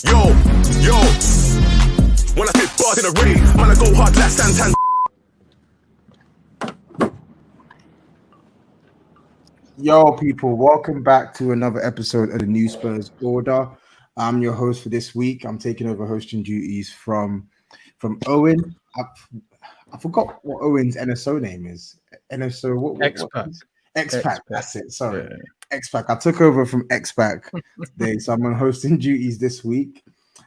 Yo, when I spit bars in a raid, man, I go hard like Santan. Yo, people, welcome back to another episode of the New Spurs Order. I'm your host for this week. I'm taking over hosting duties from Owen. I forgot what Owen's NSO name is. NSO, what X-Pac, that's it. Sorry. Yeah. X-Pac. I took over from X-Pac today, so I'm on hosting duties this week.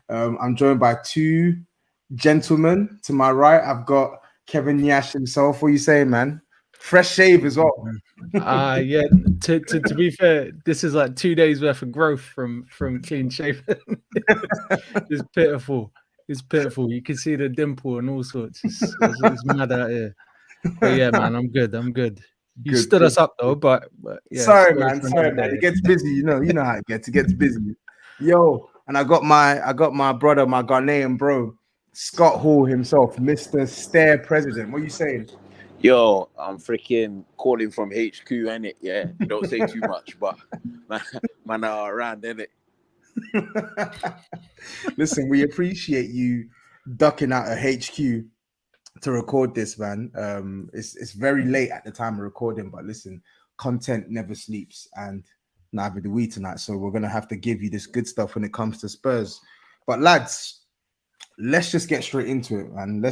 I'm joined by two gentlemen. To my right, I've got Kevin Nyash himself. What are you saying, man? Fresh shave as well. Yeah. To be fair, this is like 2 days worth of growth from clean shaven. It's pitiful. It's pitiful. You can see the dimple and all sorts. It's mad out here. But yeah, man, I'm good. You stood us up though, but yeah. Sorry, man. It gets busy. You know how it gets. It gets busy. Yo, and I got my brother, my Ghanaian bro, Scott Hall himself, Mr. Stair President. What are you saying? Yo, I'm freaking calling from HQ, innit? Yeah, don't say too much, but man are around, innit? Listen, we appreciate you ducking out of HQ to record this, man. It's very late at the time of recording, but listen, content never sleeps, and neither do we tonight. So we're gonna have to give you this good stuff when it comes to Spurs. But lads, let's just get straight into it, man.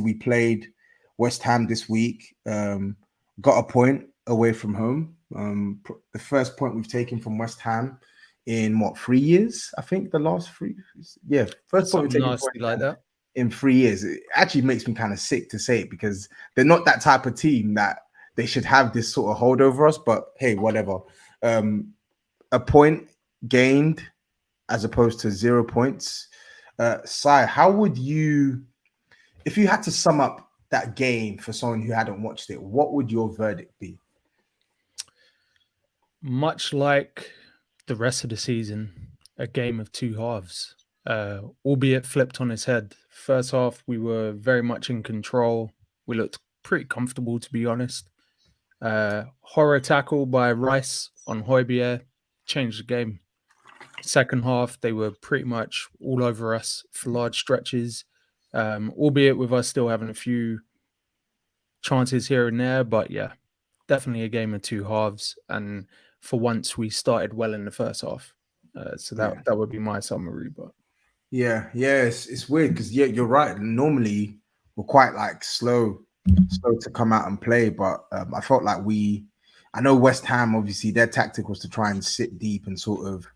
We played West Ham this week, got a point away from home. The first point we've taken from West Ham in 3 years? I think the last 3. Yeah, first point we've taken like that in 3 years. It actually makes me kind of sick to say it because they're not that type of team that they should have this sort of hold over us. But hey, whatever. A point gained as opposed to 0 points. Sai, how would you, if you had to sum up that game for someone who hadn't watched it, what would your verdict be? Much like the rest of the season, a game of two halves, albeit flipped on its head. First half, we were very much in control. We looked pretty comfortable, to be honest. Horror tackle by Rice on Højbjerg changed the game. Second half, they were pretty much all over us for large stretches. Albeit with us still having a few chances here and there, but yeah, definitely a game of two halves. And for once, we started well in the first half, so that would be my summary. But it's weird because you're right. Normally, we're quite like slow to come out and play, but I felt like I know West Ham, obviously, their tactic was to try and sit deep and sort of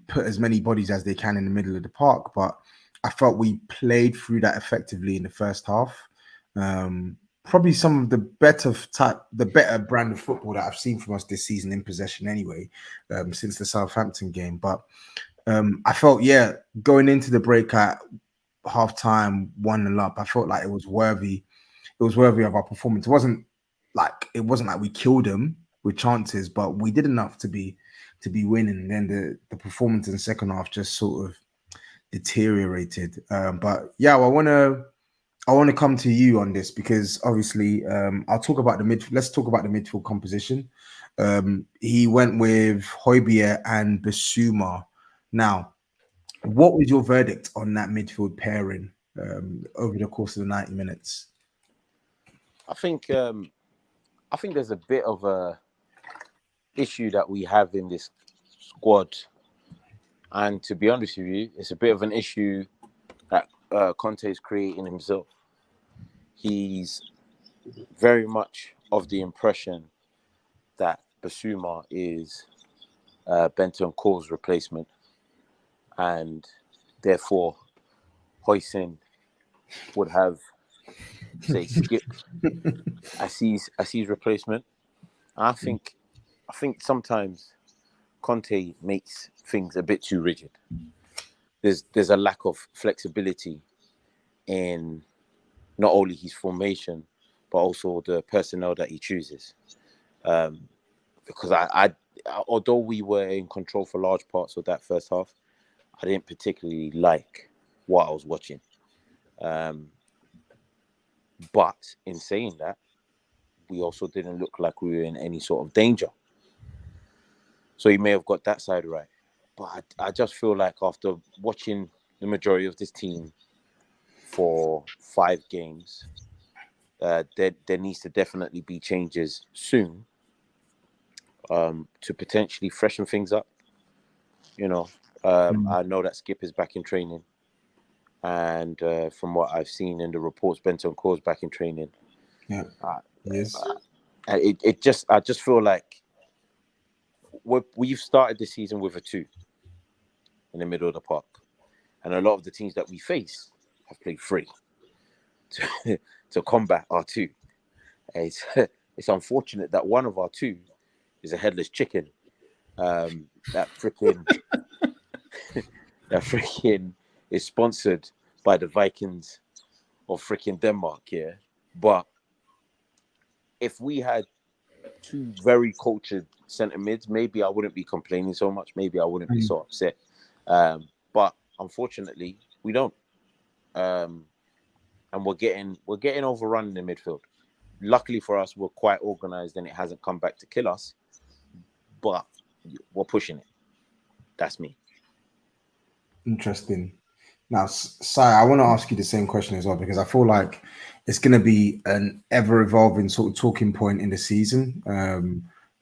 put as many bodies as they can in the middle of the park, but I felt we played through that effectively in the first half. Probably some of the better brand of football that I've seen from us this season in possession anyway, since the Southampton game. But I felt, going into the break at halftime, 1-0 up, I felt like it was worthy. It was worthy of our performance. It wasn't like we killed them with chances, but we did enough to be winning. And then the performance in the second half just sort of deteriorated. But yeah, I want to come to you on this because obviously I'll talk about the midfield. Let's talk about the midfield composition. He went with Højbjerg and Bissouma. Now, what was your verdict on that midfield pairing over the course of the 90 minutes? I think there's a bit of a issue that we have in this squad. And to be honest with you, it's a bit of an issue that Conte is creating himself. He's very much of the impression that Bissouma is Bentancur's replacement, and therefore Højbjerg would have, say, skipped as his replacement. I think sometimes Conte makes things a bit too rigid. There's a lack of flexibility in not only his formation but also the personnel that he chooses. Because I although we were in control for large parts of that first half, I didn't particularly like what I was watching. But in saying that, we also didn't look like we were in any sort of danger. So he may have got that side right. But I just feel like after watching the majority of this team for 5 games, there needs to definitely be changes soon to potentially freshen things up. You know, I know that Skip is back in training, and from what I've seen in the reports, Benton Core's back in training. Yeah, yes. I just feel like we've started the season with a 2 in the middle of the park, and a lot of the teams that we face have played 3 to combat our 2. It's unfortunate that one of our 2 is a headless chicken. That freaking is sponsored by the Vikings of freaking Denmark, yeah. But if we had 2 very cultured centre mids, maybe I wouldn't be complaining so much. Maybe I wouldn't be so upset. But unfortunately, we don't. And we're getting overrun in the midfield. Luckily for us, we're quite organised and it hasn't come back to kill us. But we're pushing it. That's me. Interesting. Now, Sai, I want to ask you the same question as well, because I feel like it's going to be an ever-evolving sort of talking point in the season.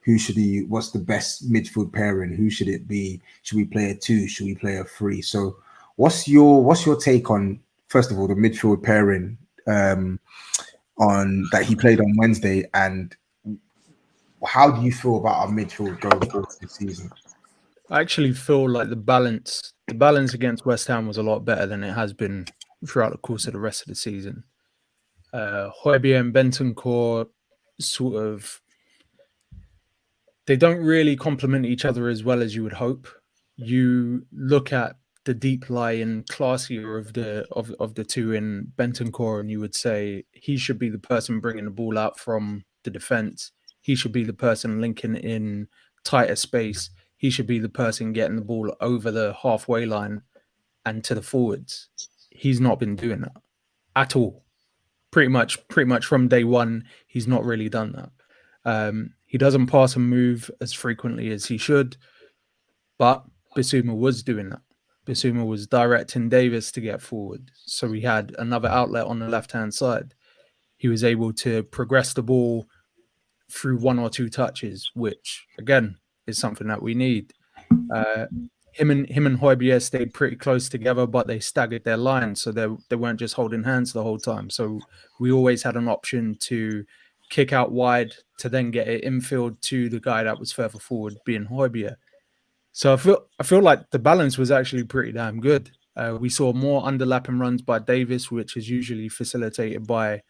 What's the best midfield pairing? Who should it be? Should we play a 2? Should we play a 3? So what's your take on, first of all, the midfield pairing on that he played on Wednesday, and how do you feel about our midfield going forward this season? I actually feel like the balance against West Ham was a lot better than it has been throughout the course of the rest of the season. Højbjerg and Bentancur sort of, they don't really complement each other as well as you would hope. You look at the deep lying classier of the 2 in Bentancur, and you would say he should be the person bringing the ball out from the defense. He should be the person linking in tighter space. He should be the person getting the ball over the halfway line and to the forwards. He's not been doing that at all. Pretty much from day one, he's not really done that. He doesn't pass and move as frequently as he should, but Bissouma was doing that. Bissouma was directing Davis to get forward. So we had another outlet on the left-hand side. He was able to progress the ball through 1 or 2 touches, which, again, is something that we need. Him and Højbjerg stayed pretty close together, but they staggered their line, so they weren't just holding hands the whole time. So we always had an option to kick out wide to then get it infield to the guy that was further forward, being Højbjerg. So I feel like the balance was actually pretty damn good. We saw more underlapping runs by Davis, which is usually facilitated by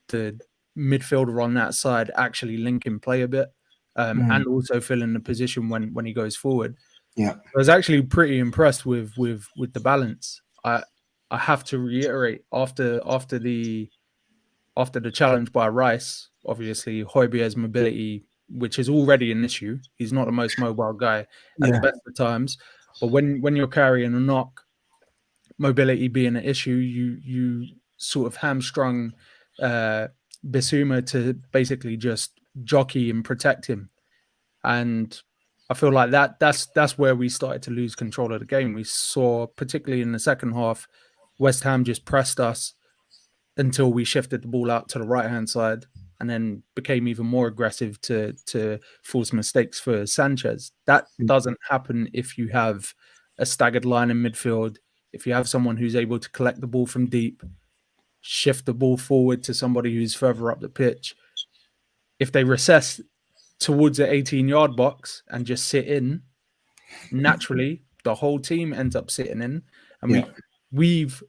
the midfielder on that side actually linking play a bit. And also filling the position when he goes forward. Yeah, I was actually pretty impressed with the balance. I have to reiterate after the challenge by Rice, obviously Højbjerg's mobility, which is already an issue. He's not the most mobile guy at the best of times, but when you're carrying a knock, mobility being an issue, you sort of hamstrung Bissouma to basically just jockey and protect him. And I feel like that's where we started to lose control of the game. We saw, particularly in the second half, West Ham just pressed us until we shifted the ball out to the right-hand side and then became even more aggressive to force mistakes for Sanchez. That doesn't happen if you have a staggered line in midfield, if you have someone who's able to collect the ball from deep, shift the ball forward to somebody who's further up the pitch. If they recess towards the 18-yard box and just sit in, naturally, the whole team ends up sitting in. And we've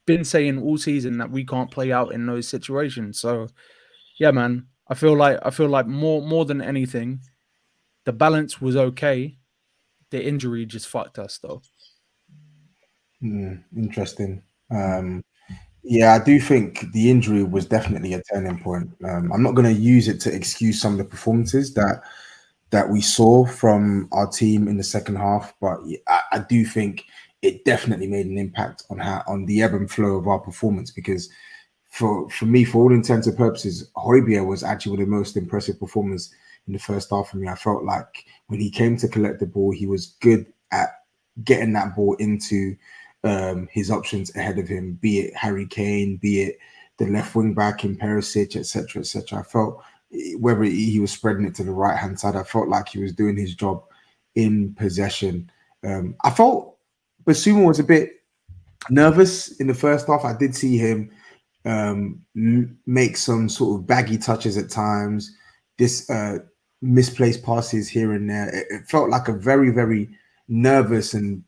been saying all season that we can't play out in those situations. So, yeah, man, I feel like more than anything, the balance was okay. The injury just fucked us, though. Interesting. Yeah, I do think the injury was definitely a turning point. I'm not going to use it to excuse some of the performances that we saw from our team in the second half, but I do think it definitely made an impact on the ebb and flow of our performance. Because for me, for all intents and purposes, Højbjerg was actually one of the most impressive performers in the first half for me. I felt like when he came to collect the ball, he was good at getting that ball into his options ahead of him, be it Harry Kane, be it the left wing back in Perisic, etc., etc. I felt whether he was spreading it to the right hand side, I felt like he was doing his job in possession. I felt Basuma was a bit nervous in the first half. I did see him make some sort of baggy touches at times, misplaced passes here and there. It felt like a very, very nervous and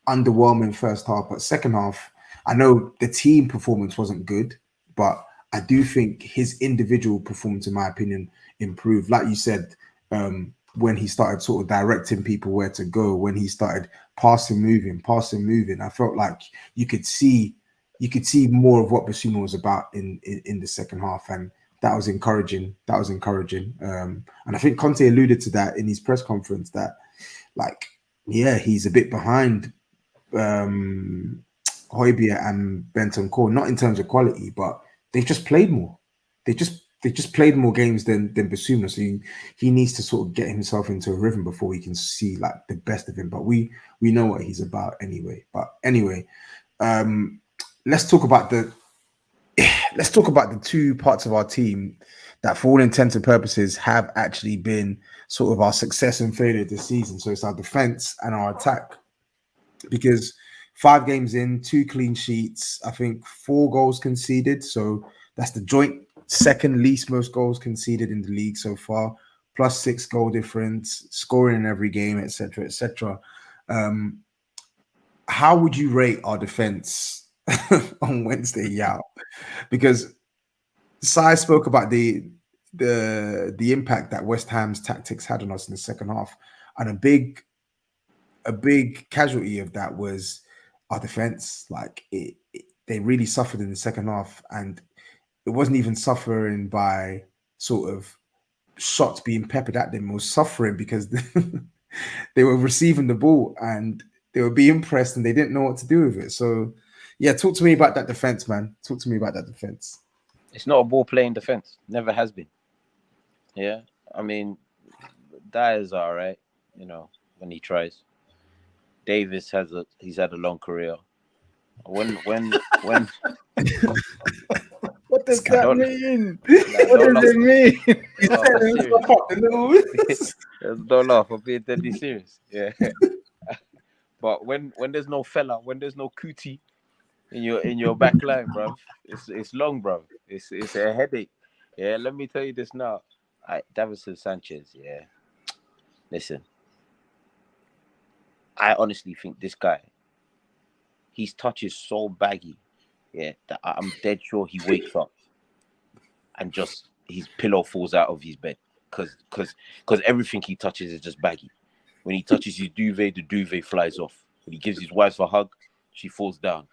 underwhelming first half, but second half, I know the team performance wasn't good, but I do think his individual performance, in my opinion, improved. Like you said, when he started sort of directing people where to go, when he started passing, moving, I felt like you could see more of what Basuma was about in the second half, and that was encouraging. And I think Conte alluded to that in his press conference that, like, yeah, he's a bit behind Højbjerg and Bentancur, not in terms of quality, but they've just played more. They just played more games than Basuma, so he needs to sort of get himself into a rhythm before we can see like the best of him. But we know what he's about anyway. But anyway, let's talk about the two parts of our team that, for all intents and purposes, have actually been sort of our success and failure this season. So it's our defense and our attack. Because 5 games in, 2 clean sheets, I think 4 goals conceded. So that's the joint second least most goals conceded in the league so far, plus 6 goal difference, scoring in every game, etc., etc. How would you rate our defense on Wednesday, Yao? Because Sai spoke about the impact that West Ham's tactics had on us in the second half, and a big casualty of that was our defense. Like they really suffered in the second half, and it wasn't even suffering by sort of shots being peppered at them. It was suffering because they were receiving the ball and they were being pressed and they didn't know what to do with it. So yeah, talk to me about that defense, man. Talk to me about that defense. It's not a ball playing defense. Never has been. Yeah, I mean, Dyer's all right, when he tries. Davis he's had a long career. When what does that mean? What does it mean? Don't laugh. I'm being deadly serious. Yeah. But when there's no fella, when there's no cootie in your back line, bruv, it's long, bruv. It's a headache. Yeah. Let me tell you this now. Davinson Sanchez. Yeah. Listen. I honestly think this guy, his touch is so baggy, that I'm dead sure he wakes up and just his pillow falls out of his bed because everything he touches is just baggy. When he touches his duvet, the duvet flies off. When he gives his wife a hug, she falls down.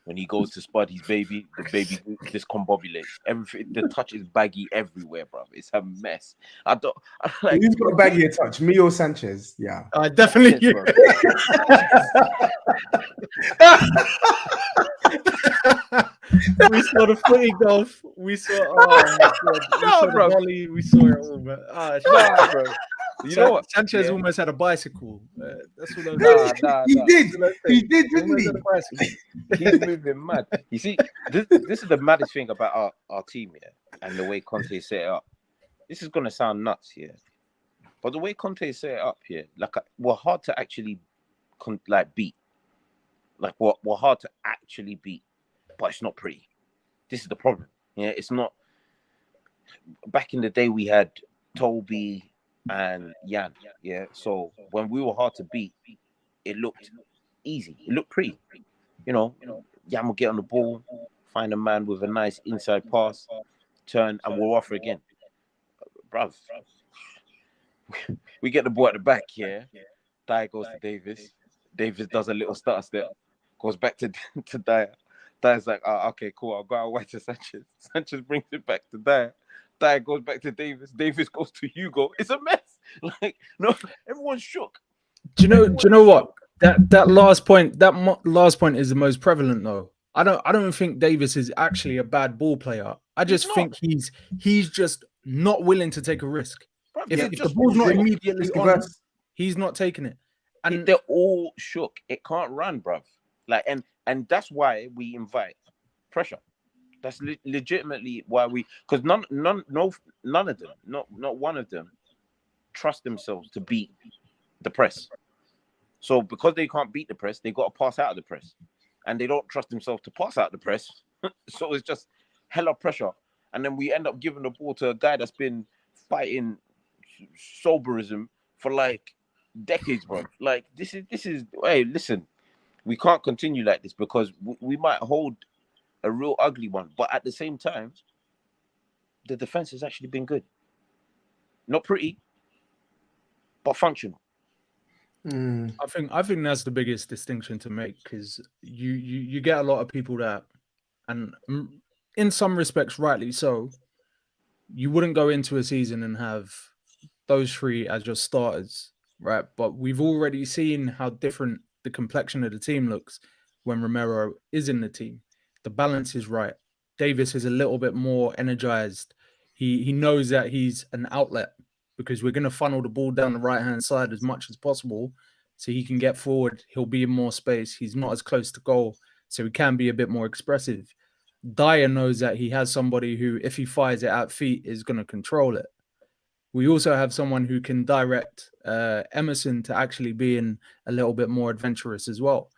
When he goes to spud his baby, the baby discombobulates. Everything, the touch is baggy everywhere, bro. It's a mess. Who's got a baggier touch, me or Sanchez? Yeah, definitely you. We saw the footy golf. We saw bro. The volley. We saw it all, bro. Bro. You know what? Sanchez almost had a bicycle. That's what I He did, didn't he? He's moving mad. You see, this is the maddest thing about our team, and the way Conte set it up. This is gonna sound nuts, but the way Conte set it up, like we're hard to actually beat. Like we're hard to actually beat, but it's not pretty. This is the problem. It's not. Back in the day, we had Toby and Jan, so when we were hard to beat, it looked easy, it looked pretty, Jan will get on the ball, find a man with a nice inside pass, turn, and we'll offer again. Bruv, we get the ball at the back, Dyer goes to Davis does a little stutter step, goes back to Dyer. Dyer's like, okay, cool, I'll go out wide to Sanchez. Sanchez brings it back to Dyer. Dyer goes back to Davis. Davis goes to Hugo. It's a mess. No, everyone's shook. Do you know what? That last point is the most prevalent though. I don't think Davis is actually a bad ball player. I just think he's just not willing to take a risk. If the ball's not immediately on, he's not taking it. And they're all shook. It can't run, bruv. Like, and that's why we invite pressure. That's legitimately why because none of them, not one of them, trust themselves to beat the press. So because they can't beat the press, they got to pass out of the press, and they don't trust themselves to pass out the press. So it's just hella pressure, and then we end up giving the ball to a guy that's been fighting soberism for like decades, bro. Like this is. Hey, listen, we can't continue like this because we might hold a real ugly one. But at the same time, the defense has actually been good. Not pretty, but functional. I think that's the biggest distinction to make, because you get a lot of people that, and in some respects rightly so, you wouldn't go into a season and have those three as your starters, right? But we've already seen how different the complexion of the team looks when Romero is in the team. The balance is right. Davis is a little bit more energized. He knows that he's an outlet, because we're going to funnel the ball down the right-hand side as much as possible so he can get forward. He'll be in more space. He's not as close to goal, so he can be a bit more expressive. Dyer knows that he has somebody who, if he fires it at feet, is going to control it. We also have someone who can direct Emerson to actually being a little bit more adventurous as well.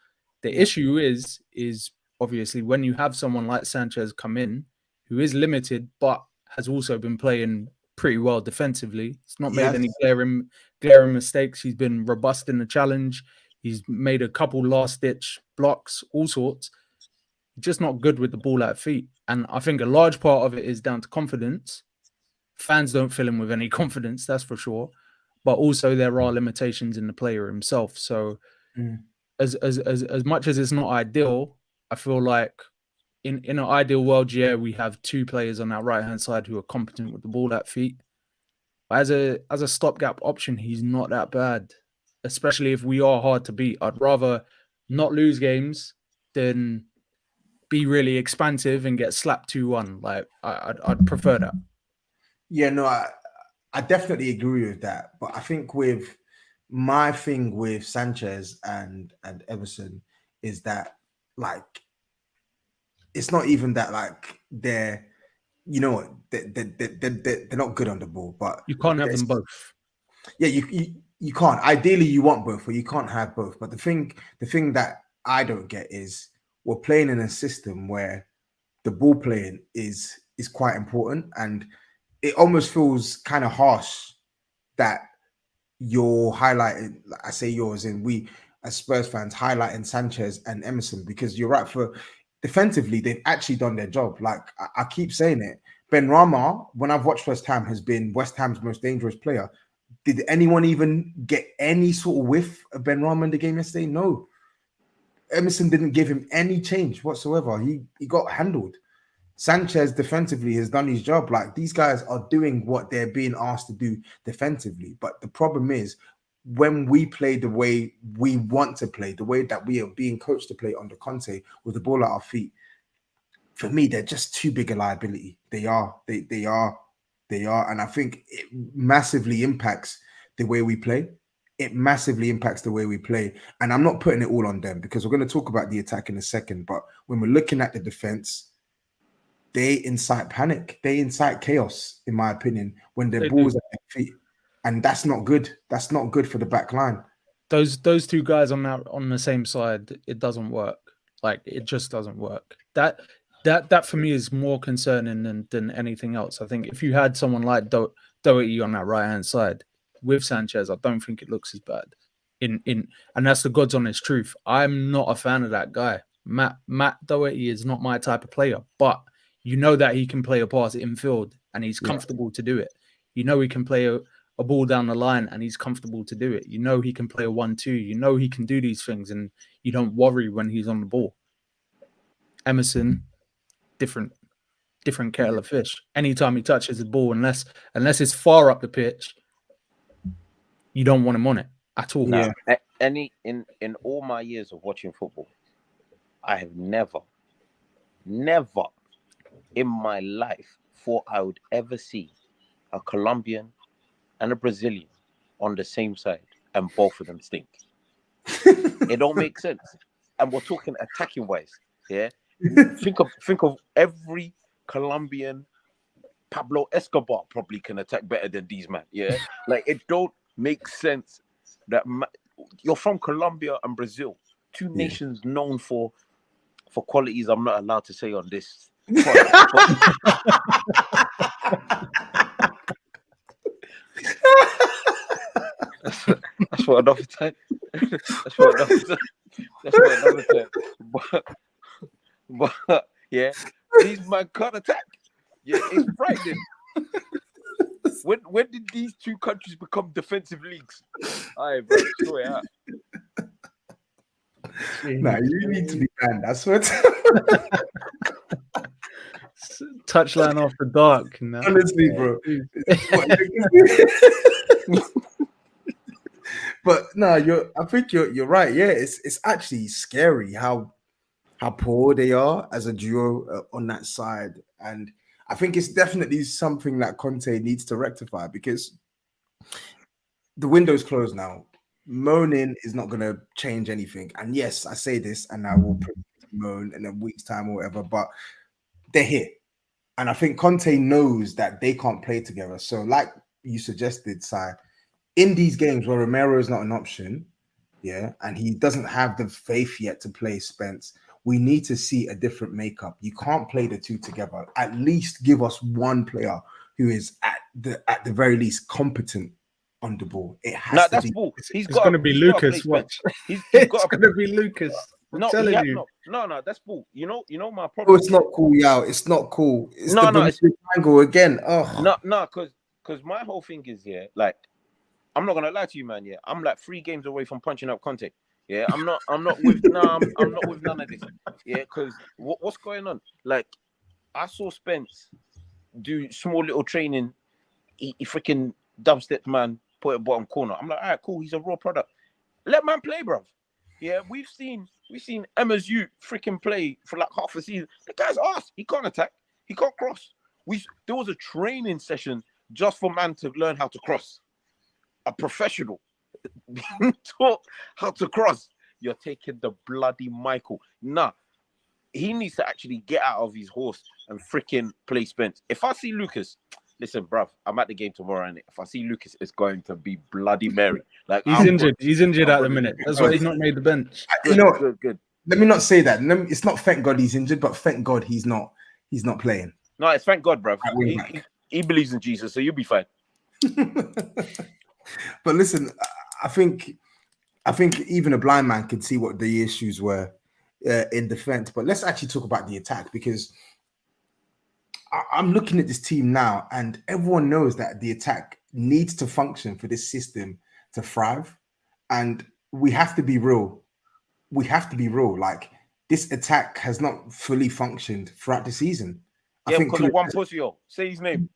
The issue is obviously when you have someone like Sanchez come in, who is limited, but has also been playing pretty well defensively. He's not made any glaring mistakes. He's been robust in the challenge. He's made a couple last-ditch blocks, all sorts. Just not good with the ball at feet. And I think a large part of it is down to confidence. Fans don't fill him with any confidence, that's for sure. But also there are limitations in the player himself. So as much as it's not ideal, I feel like in an ideal world, yeah, we have two players on that right-hand side who are competent with the ball at feet. But as a stopgap option, he's not that bad, especially if we are hard to beat. I'd rather not lose games than be really expansive and get slapped 2-1. Like I'd prefer that. Yeah, no, I definitely agree with that. But I think with my thing with Sanchez and Everson is that, like, it's not even that like they're, you know what, they're not good on the ball, but You can't have them both. Yeah, you can't. Ideally, you want both, or you can't have both. But the thing that I don't get is we're playing in a system where the ball playing is quite important, and it almost feels kind of harsh that you're highlighting, I say yours, and we as Spurs fans highlighting Sanchez and Emerson, because you're right, for defensively they've actually done their job. Like I keep saying it, Ben Rama, when I've watched West Ham, has been West Ham's most dangerous player. Did anyone even get any sort of whiff of Ben Rama in the game yesterday? No. Emerson didn't give him any change whatsoever. He got handled. Sanchez defensively has done his job. Like, these guys are doing what they're being asked to do defensively. But the problem is, when we play the way we want to play, the way that we are being coached to play under Conte with the ball at our feet, for me, they're just too big a liability. They are. And I think it massively impacts the way we play. It massively impacts the way we play. And I'm not putting it all on them, because we're going to talk about the attack in a second. But when we're looking at the defense, they incite panic. They incite chaos, in my opinion, when their balls at their feet. And that's not good. That's not good for the back line. Those two guys on the same side, it doesn't work. Like, it just doesn't work. That for me is more concerning than anything else. I think if you had someone like Doherty on that right hand side with Sanchez, I don't think it looks as bad. And that's the God's honest truth. I'm not a fan of that guy. Matt Doherty is not my type of player, but you know that he can play a pass infield and he's comfortable to do it. You know he can play a ball down the line and he's comfortable to do it. You know he can play a 1-2. You know he can do these things, and you don't worry when he's on the ball. Emerson, different kettle of fish. Anytime he touches the ball, unless it's far up the pitch, you don't want him on it at all. Now, in all my years of watching football, I have never in my life thought I would ever see a Colombian and a Brazilian on the same side and both of them stink. It don't make sense. And we're talking attacking wise. Yeah. think of every Colombian. Pablo Escobar probably can attack better than these men. Yeah. Like it don't make sense that you're from Colombia and Brazil, two nations known for qualities I'm not allowed to say on this. That's for another time. That's for another time. But yeah, these men can't attack. Yeah, it's frightening. When did these two countries become defensive leagues? All right, bro, sort it out. Nah, you need to be banned. I swear. Touchline off the dark. Honestly, bro. But no, I think you're right. Yeah, it's actually scary how poor they are as a duo on that side, and I think it's definitely something that Conte needs to rectify because the window's closed now. Moaning is not going to change anything. And yes, I say this, and I will moan in a week's time or whatever, but they're here. And I think Conte knows that they can't play together. So, like you suggested, Sai, in these games where Romero is not an option, yeah, and he doesn't have the faith yet to play Spence, we need to see a different makeup. You can't play the two together. At least give us one player who is at the very least competent on the ball. It has to be. Bull. It's going to be Lucas. Watch. It's going to be Lucas. No, telling you. No, that's bull. You know my problem. Oh, it's not cool, yo. It's not cool. It's the triangle again. Oh, no, because my whole thing is like, I'm not gonna lie to you, man. Yeah, I'm like 3 games away from punching up Conte. Yeah, I'm not with I'm not with none of this. Yeah, because what's going on? Like, I saw Spence do small little training. He freaking dubstep man, put it bottom corner. I'm like, all right, cool. He's a raw product. Let man play, bruv. Yeah, we've seen MSU freaking play for like half a season. The guy's ass. He can't attack. He can't cross. There was a training session just for man to learn how to cross. A professional being taught how to cross. You're taking the bloody Michael. Nah, he needs to actually get out of his horse and freaking play Spence. If I see Lucas, listen, bruv, I'm at the game tomorrow, and if I see Lucas, it's going to be bloody Mary. Like he's injured. He's injured at the minute. That's why he's not made the bench. Good. Let me not say that. It's not thank God he's injured, but thank God he's not playing. No, it's thank God, bruv. He believes in Jesus, so you'll be fine. But listen, I think even a blind man could see what the issues were in defense. But let's actually talk about the attack, because I'm looking at this team now, and everyone knows that the attack needs to function for this system to thrive. And we have to be real. Like, this attack has not fully functioned throughout the season. Yeah, because of one pussy. Say his name.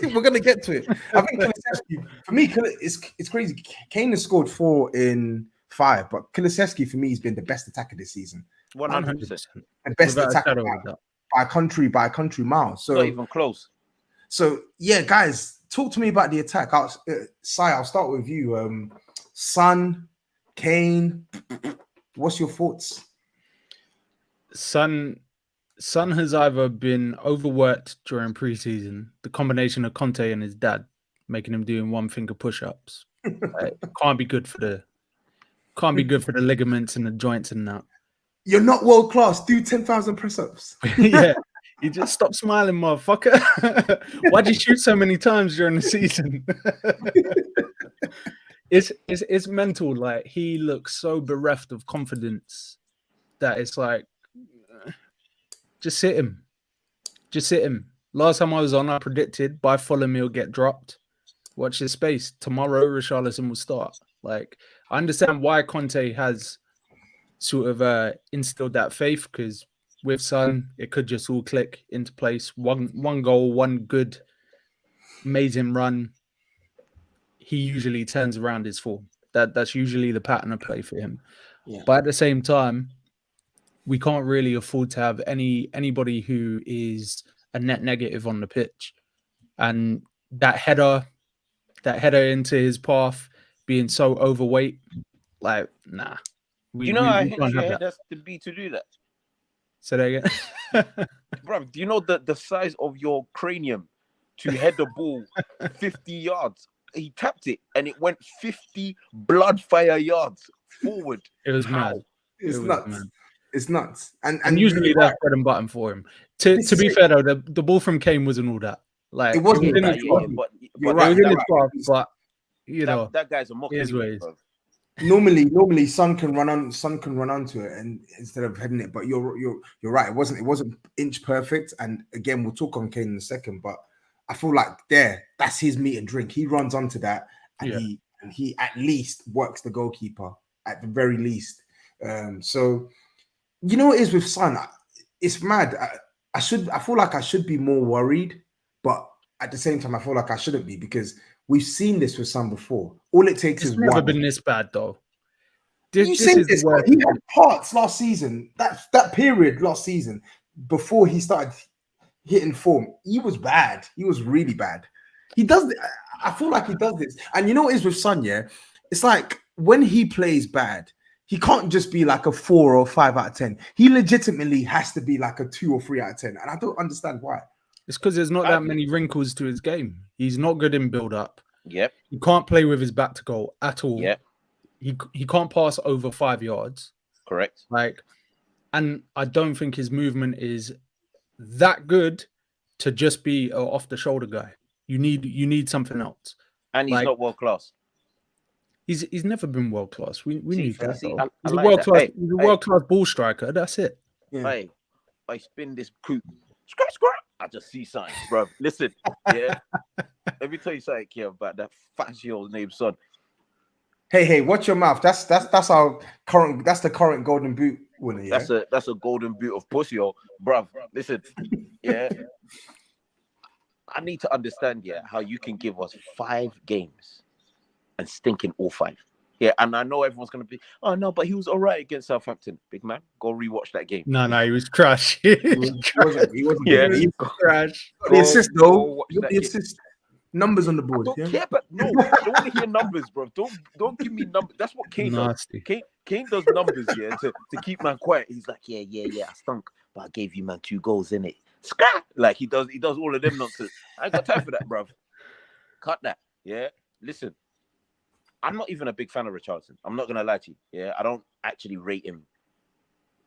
We're gonna get to it. I think for me, it's crazy. Kane has scored 4 in 5, but Kulusevski for me has been the best attacker this season. 100%. The best attacker by country mile. So not even close. So yeah, guys, talk to me about the attack. Sai, I'll start with you. Son, Kane, what's your thoughts? Son has either been overworked during preseason, the combination of Conte and his dad making him doing 1-finger push-ups. Can't be good for the ligaments and the joints and that. You're not world class. Do 10,000 press-ups. Yeah, you just stop smiling, motherfucker. Why'd you shoot so many times during the season? It's mental. Like, he looks so bereft of confidence that it's like, just sit him. Last time I was on, I predicted by Fulham he'll get dropped. Watch his space. Tomorrow, Richarlison will start. Like, I understand why Conte has sort of instilled that faith, because with Son, it could just all click into place. One goal, one good, amazing run. He usually turns around his form. That's usually the pattern of play for him. Yeah. But at the same time, we can't really afford to have anybody who is a net negative on the pitch. And that header into his path, being so overweight, Like, nah. Do you know how we hench can't your have head that. has to be to do that? Say that again. Bro, do you know the size of your cranium to head the ball 50 yards? He tapped it and it went 50 blood fire yards forward. It was How? mad. It's It was nuts. mad. It's nuts. And And usually you're that's right. bread and butter for him. To This is be it. fair though, the ball from Kane wasn't all that. Like It wasn't was in all his that, path. but You're It right. was You're in his right. path, but you know, that guy's a mock it is what it anyway, is. bro. Normally, Son can run onto it, and instead of heading it. But you're right. It wasn't inch perfect. And again, we'll talk on Kane in a second. But I feel like that's his meat and drink. He runs onto that, and Yeah. he at least works the goalkeeper at the very least. So you know what it is with Son. It's mad. I feel like I should be more worried, but at the same time, I feel like I shouldn't be because we've seen this with Son before. All it takes It's is never one. been this bad though. You This say is this, the but worst. he had parts last season. That period last season before he started hitting form, he was bad. He was really bad. He does. I feel like he does this, and you know what it is with Son. Yeah, it's like when he plays bad, he can't just be like a 4 or 5 out of 10. He legitimately has to be like a 2 or 3 out of 10, and I don't understand why. It's because there's not that many wrinkles to his game. He's not good in build up. Yep. He can't play with his back to goal at all. Yep. He can't pass over 5 yards. Correct. Like, and I don't think his movement is that good to just be an off the shoulder guy. You need something else. And he's Like, not world class. He's never been world class. We knew that. See, Though. He's a like world that. class. Hey, he's a world class ball striker. That's it. Yeah. Hey, I spin this coupe. Scratch. I just see signs, bro. Listen, yeah. Let me tell you something here about that fat year-old named Son. Hey, watch your mouth. That's our current. That's the current Golden Boot winner. Yeah. That's a golden boot of pussy, bruv. Listen, yeah. I need to understand, how you can give us 5 games and stink in all 5. Yeah, and I know everyone's gonna be, oh no, but he was all right against Southampton. Big man, go rewatch that game. No, he was trash. He wasn't Yeah, he was trash. The assist though. watch that The game. assist. Numbers on the board. I don't Yeah. care, but no, I don't want to hear numbers, bro. Don't give me numbers. That's what Kane Nasty. does. Kane does numbers, to keep man quiet. He's like, yeah, I stunk, but I gave you man 2 goals in it. Scrap! Like he does all of them nonsense. I ain't got time for that, bro. Cut that. Yeah. Listen, I'm not even a big fan of Richarlison. I'm not gonna lie to you. Yeah, I don't actually rate him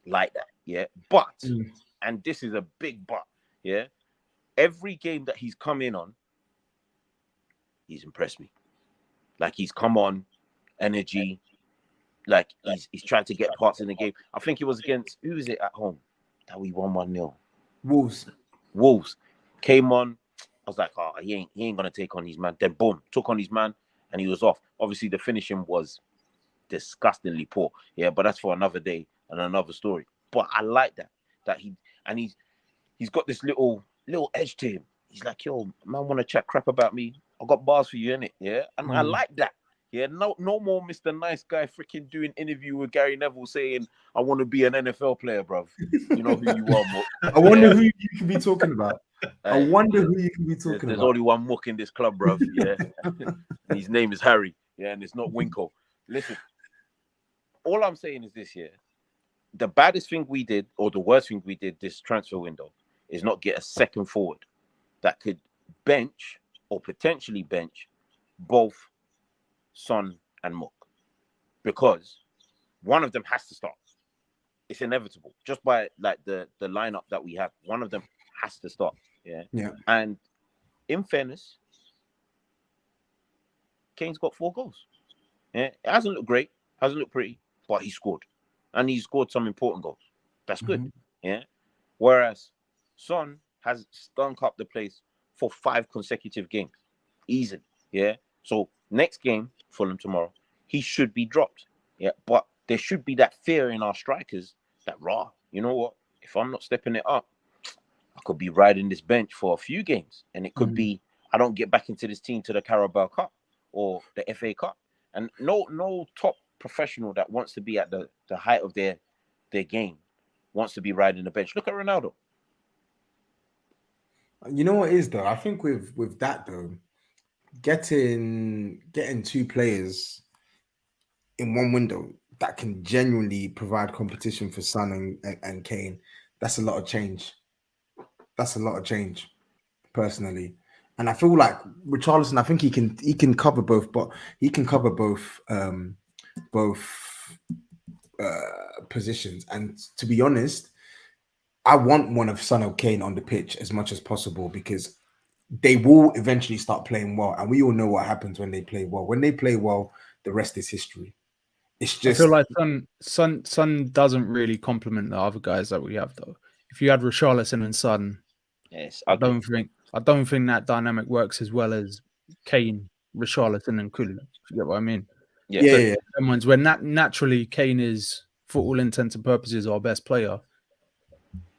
like that. Yeah, but and this is a big but. Yeah, every game that he's come in on, he's impressed me. Like he's come on, energy. Like he's trying to get parts in the game. I think it was against who was it at home that we won 1-0. Wolves came on. I was like, oh, he ain't gonna take on his man. Then boom, took on his man, and he was off. Obviously, the finishing was disgustingly poor. Yeah, but that's for another day and another story. But I like that he's got this little edge to him. He's like, yo, man, want to chat crap about me? I got bars for you, innit? Yeah, and I like that. Yeah, no more Mr. Nice Guy freaking doing interview with Gary Neville saying, I want to be an NFL player, bruv. You know who you are, Mook. I wonder who you could be talking about. I wonder who you could be talking about. There's only one Mook in this club, bruv. Yeah. And his name is Harry. Yeah, and it's not Winkle. Listen, all I'm saying is this, the baddest thing we did, or the worst thing we did this transfer window, is not get a second forward that could bench or potentially bench both Son and Mook, because one of them has to start. It's inevitable, just by like the lineup that we have. One of them has to start. Yeah. And in fairness, Kane's got 4 goals. Yeah, it hasn't looked great, hasn't looked pretty, but he scored, and he scored some important goals. That's good. Yeah. Whereas Son has stunk up the place for 5 consecutive games, easily. Yeah. So next game, Fulham tomorrow, he should be dropped. Yeah, but there should be that fear in our strikers that, you know what? If I'm not stepping it up, I could be riding this bench for a few games, and it could be I don't get back into this team to the Carabao Cup or the FA Cup. And no top professional that wants to be at the height of their game wants to be riding the bench. Look at Ronaldo. You know what it is though? I think with that though, getting 2 players in one window that can genuinely provide competition for Son and Kane, that's a lot of change. That's a lot of change, personally. And I feel like Richarlison, I think he can cover both, but he can cover both positions. And to be honest, I want one of Son or Kane on the pitch as much as possible because they will eventually start playing well, and we all know what happens when they play well. When they play well, the rest is history. It's I just feel like Son doesn't really complement the other guys that we have though. If you had Richarlison and Son, Yes, I don't think that dynamic works as well as Kane, Richarlison, and Kulu. You get what I mean? yeah. Them ones where naturally Kane is, for all intents and purposes, our best player.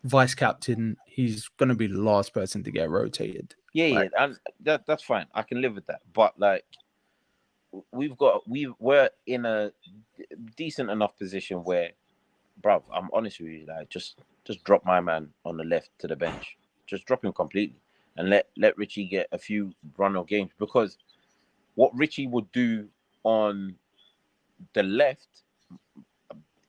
Vice captain, he's going to be the last person to get rotated. Yeah, and that's fine. I can live with that. But like, we're in a decent enough position where, bruv, I'm honest with you, like just drop my man on the left to the bench. Just drop him completely and let Richie get a few run of games, because what Richie would do on the left,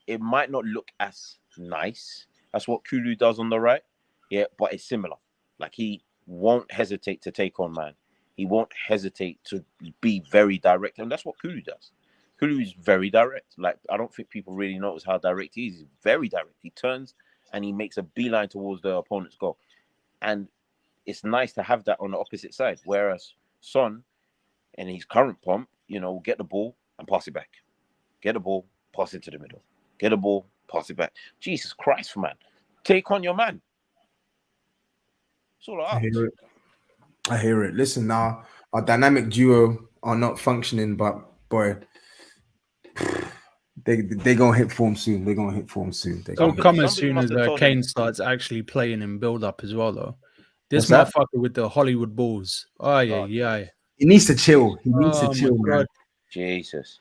it might not look as nice as what Kulu does on the right. Yeah, but it's similar. Like, he won't hesitate to take on man. He won't hesitate to be very direct. And that's what Kulu does. Kulu is very direct. Like, I don't think people really notice how direct he is. He's very direct. He turns and he makes a beeline towards the opponent's goal. And it's nice to have that on the opposite side. Whereas Son, in his current pomp, get the ball and pass it back. Get the ball, pass it to the middle. Get the ball, pass it back. Jesus Christ, man. Take on your man. It's all I out. hear it. Listen, now our dynamic duo are not functioning, but boy, they gonna hit form soon. They're gonna hit form soon. So come as soon as Kane starts actually playing in build up as well, though. This motherfucker with the Hollywood balls. Oh yeah. He needs to chill. He needs to chill, man. Jesus.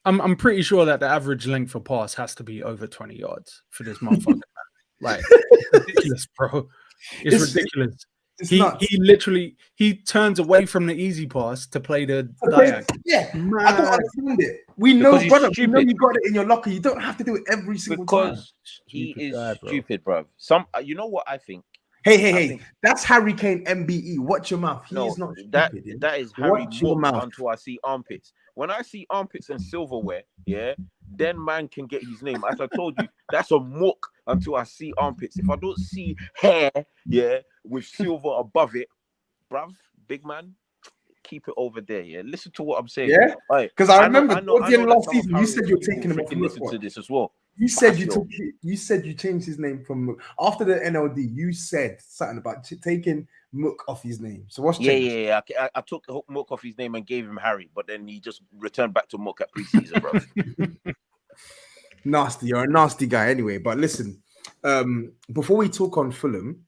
I'm pretty sure that the average length for pass has to be over 20 yards for this motherfucker. Like, ridiculous, bro. It's ridiculous. He literally turns away from the easy pass to play the diagonal. Yeah, man. I don't understand it. We know, brother. We know you got it in your locker. You don't have to do it every single time. Because he is stupid, bro. You know what I think? Hey. That's Harry Kane MBE. Watch your mouth. He is not stupid. That is Harry Muck until I see armpits. When I see armpits and silverware, yeah, then man can get his name. As I told you, that's a muck until I see armpits. If I don't see hair, yeah, with silver above it, bruv, big man, keep it over there. Yeah, listen to what I'm saying. Yeah, because I remember towards the end of last season, you said you're taking him off. Listen to this as well. You said you said you changed his name from after the NLD. You said something about taking Mook off his name. So what's changed? Yeah. I took Mook off his name and gave him Harry, but then he just returned back to Mook at preseason, bro. Nasty, you're a nasty guy anyway. But listen, before we talk on Fulham,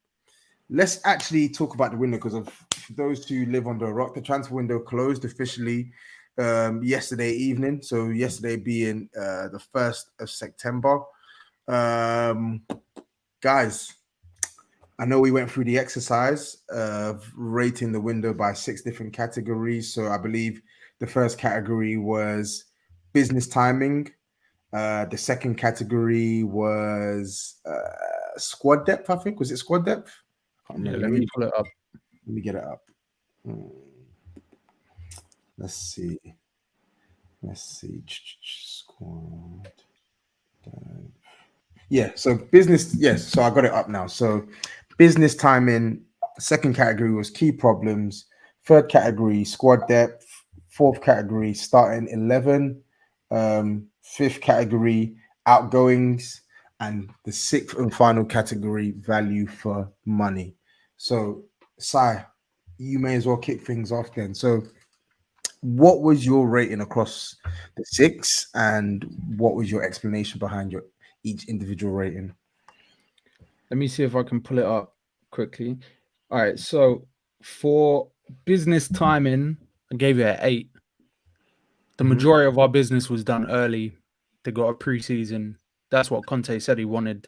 let's actually talk about the window, because of those who live under a rock. The transfer window closed officially yesterday evening. So yesterday being the 1st of September. Guys, I know we went through the exercise of rating the window by 6 different categories. So I believe the first category was business timing. The second category was squad depth, I think. Was it squad depth? Yeah, let me pull it up. Let me get it up. Let's see. Squad. Yeah, so business. Yes, so I got it up now. So business timing. Second category was key problems. Third category, squad depth. Fourth category, starting 11. Fifth category, outgoings. And the sixth and final category, value for money. So, Sai, you may as well kick things off then. So, what was your rating across the 6, and what was your explanation behind each individual rating? Let me see if I can pull it up quickly. All right, so for business timing, I gave it an 8. The majority of our business was done early. They got a preseason. That's what Conte said he wanted.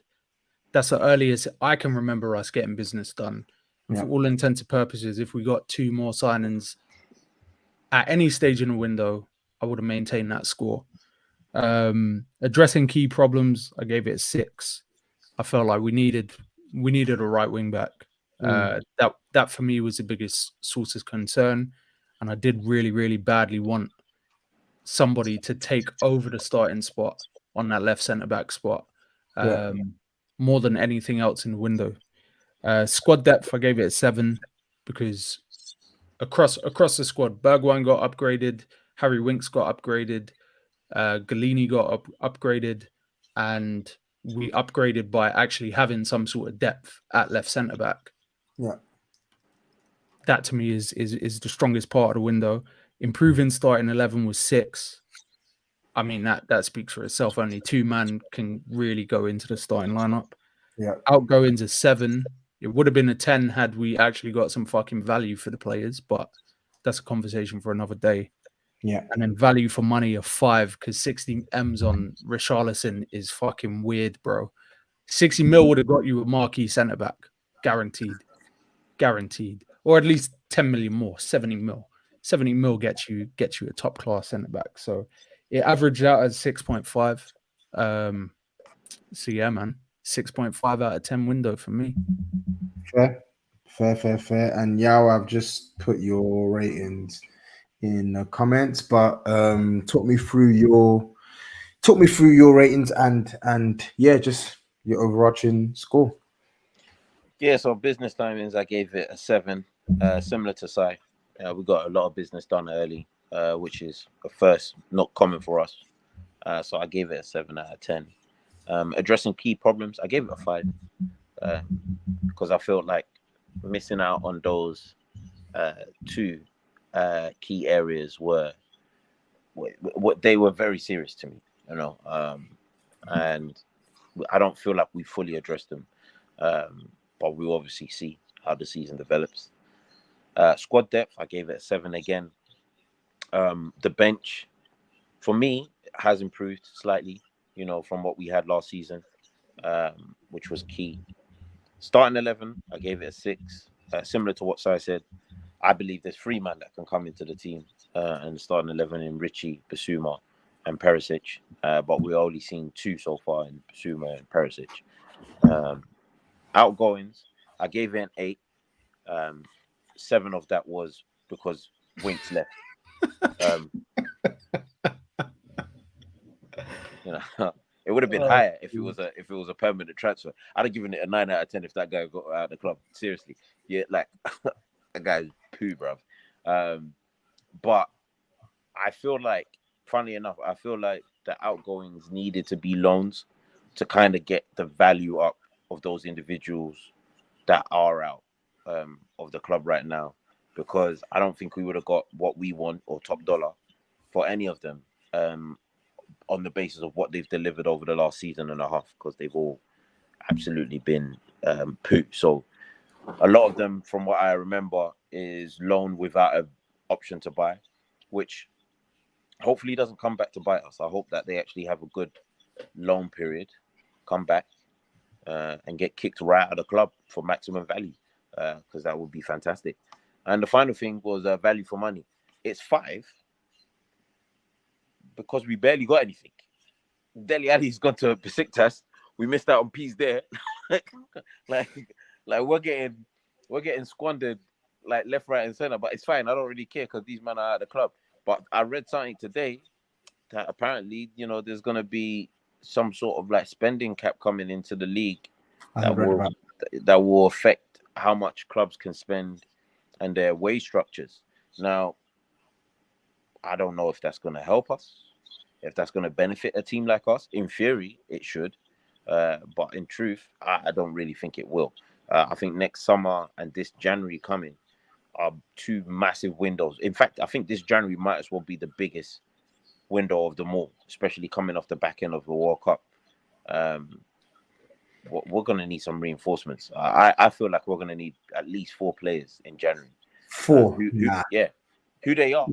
That's the earliest I can remember us getting business done. Yeah. For all intents and purposes, if we got 2 more signings at any stage in the window, I would have maintained that score. Addressing key problems, I gave it a 6. I felt like we needed a right wing back. That for me was the biggest source of concern, and I did really, really badly want somebody to take over the starting spot on that left centre back spot, more than anything else in the window. Squad depth, I gave it a 7 because across the squad, Bergwijn got upgraded, Harry Winks got upgraded, Galini got upgraded, and we upgraded by actually having some sort of depth at left centre back. Yeah. That to me is the strongest part of the window. Improving starting 11 was 6. I mean, that speaks for itself. Only 2 man can really go into the starting lineup. Yeah. Outgoings a 7. It would have been a 10 had we actually got some fucking value for the players, but that's a conversation for another day. Yeah. And then value for money of 5 because 60 M's on Richarlison is fucking weird, bro. 60 mil would have got you a marquee centre back, guaranteed, or at least 10 million more. 70 mil. 70 mil gets you a top class centre back. So it averaged out at 6.5. So yeah, man, 6.5 out of 10 window for me. Fair. And Yao, I've just put your ratings in the comments, but talk me through your ratings and yeah, just your overarching score. Yeah, so business timings, I gave it a 7, similar to Sai. We got a lot of business done early, which is a first, not common for us. So I gave it a 7 out of 10. Addressing key problems, I gave it a 5 because I felt like missing out on those 2 key areas were what they were very serious to me, you know, and I don't feel like we fully addressed them, but we'll obviously see how the season develops. Squad depth, I gave it a 7 again. The bench, for me, has improved slightly, you know, from what we had last season, which was key. Starting 11, I gave it a 6. Similar to what Sai said, I believe there's 3 men that can come into the team and starting 11 in Richie, Basuma, and Perisic. But we're only seen 2 so far in Basuma and Perisic. Outgoings, I gave it an 8. 7 of that was because Winks left. You know, it would have been higher if it was a permanent transfer. I'd have given it a 9 out of 10 if that guy got out of the club. Seriously, yeah, like that guy's poo, bruv. But I feel like, funny enough, I feel like the outgoings needed to be loans to kind of get the value up of those individuals that are out of the club right now, because I don't think we would have got what we want or top dollar for any of them on the basis of what they've delivered over the last season and a half, because they've all absolutely been poo. So a lot of them, from what I remember, is loan without an option to buy, which hopefully doesn't come back to bite us. I hope that they actually have a good loan period, come back and get kicked right out of the club for maximum value, because that would be fantastic. And the final thing was value for money. It's 5 because we barely got anything. Dele Alli's gone to Besiktas. We missed out on P's there. like we're getting squandered like left, right, and center. But it's fine. I don't really care because these men are at the club. But I read something today that apparently, you know, there's gonna be some sort of like spending cap coming into the league that will affect how much clubs can spend and their wage structures. Now, I don't know if that's going to help us, if that's going to benefit a team like us. In theory, it should. But in truth, I don't really think it will. I think next summer and this January coming are 2 massive windows. In fact, I think this January might as well be the biggest window of them all, especially coming off the back end of the World Cup. We're going to need some reinforcements. I feel like we're going to need at least 4 players in January. 4? Yeah. Who they are,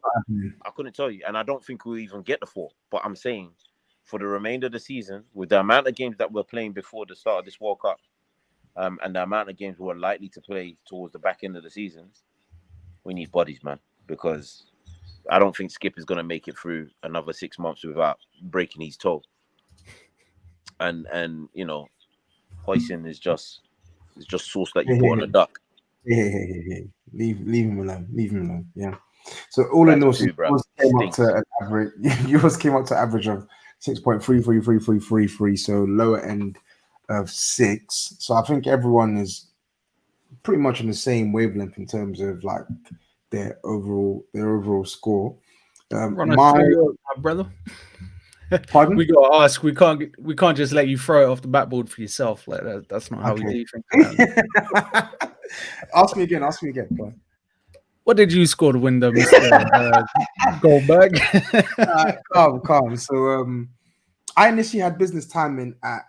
I couldn't tell you. And I don't think we'll even get the 4. But I'm saying for the remainder of the season, with the amount of games that we're playing before the start of this World Cup, and the amount of games we're likely to play towards the back end of the season, we need bodies, man. Because I don't think Skip is going to make it through another 6 months without breaking his toe. And Hoisin is just sauce that you put on a duck. Hey. Leave him alone. Leave him alone. Yeah. So all in That's all, true, bro. yours came up to an average of 6.333333, so lower end of 6. So I think everyone is pretty much on the same wavelength in terms of like their overall score. Run us through my brother. Pardon? We got to ask. We can't just let you throw it off the backboard for yourself. Like that's not how we do things. Ask me again. Go on. What did you score to win the Mr. Goldberg? Calm. So I initially had business timing at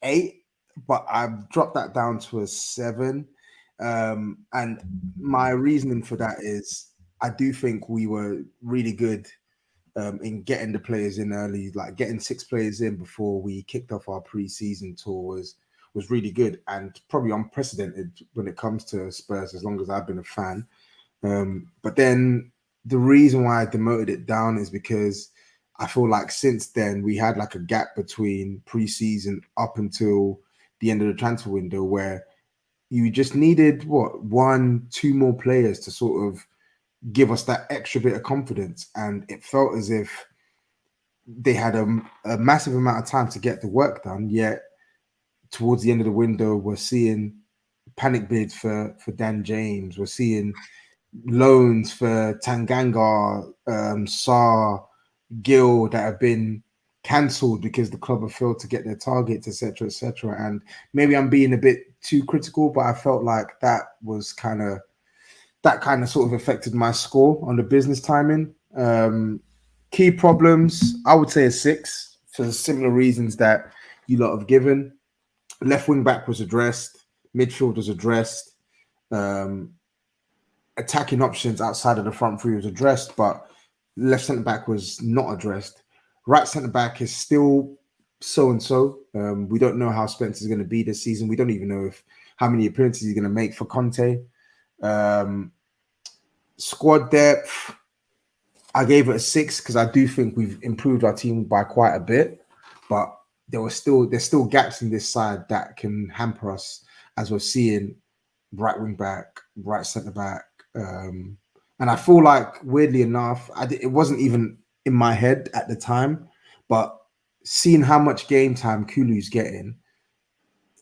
8, but I've dropped that down to a 7. And my reasoning for that is I do think we were really good in getting the players in early, like getting 6 players in before we kicked off our pre-season tour was really good and probably unprecedented when it comes to Spurs, as long as I've been a fan. But then the reason why I demoted it down is because I feel like since then we had like a gap between pre-season up until the end of the transfer window where you just needed 1-2 more players to sort of give us that extra bit of confidence. And it felt as if they had a massive amount of time to get the work done, yet towards the end of the window, we're seeing panic bids for Dan James. We're seeing loans for Tanganga, Sarr, Gill that have been cancelled because the club have failed to get their targets, etc., etc. And maybe I'm being a bit too critical, but I felt like that kind of sort of affected my score on the business timing. Key problems, I would say a 6 for similar reasons that you lot have given. Left wing back was addressed. Midfield was addressed. Attacking options outside of the front three was addressed, but left centre back was not addressed. Right centre back is still so and so. We don't know how Spencer's going to be this season. We don't even know how many appearances he's going to make for Conte. Squad depth, I gave it a 6 because I do think we've improved our team by quite a bit, but there's still gaps in this side that can hamper us, as we're seeing right wing back, right centre back. And I feel like, weirdly enough, it wasn't even in my head at the time, but seeing how much game time Kulu's getting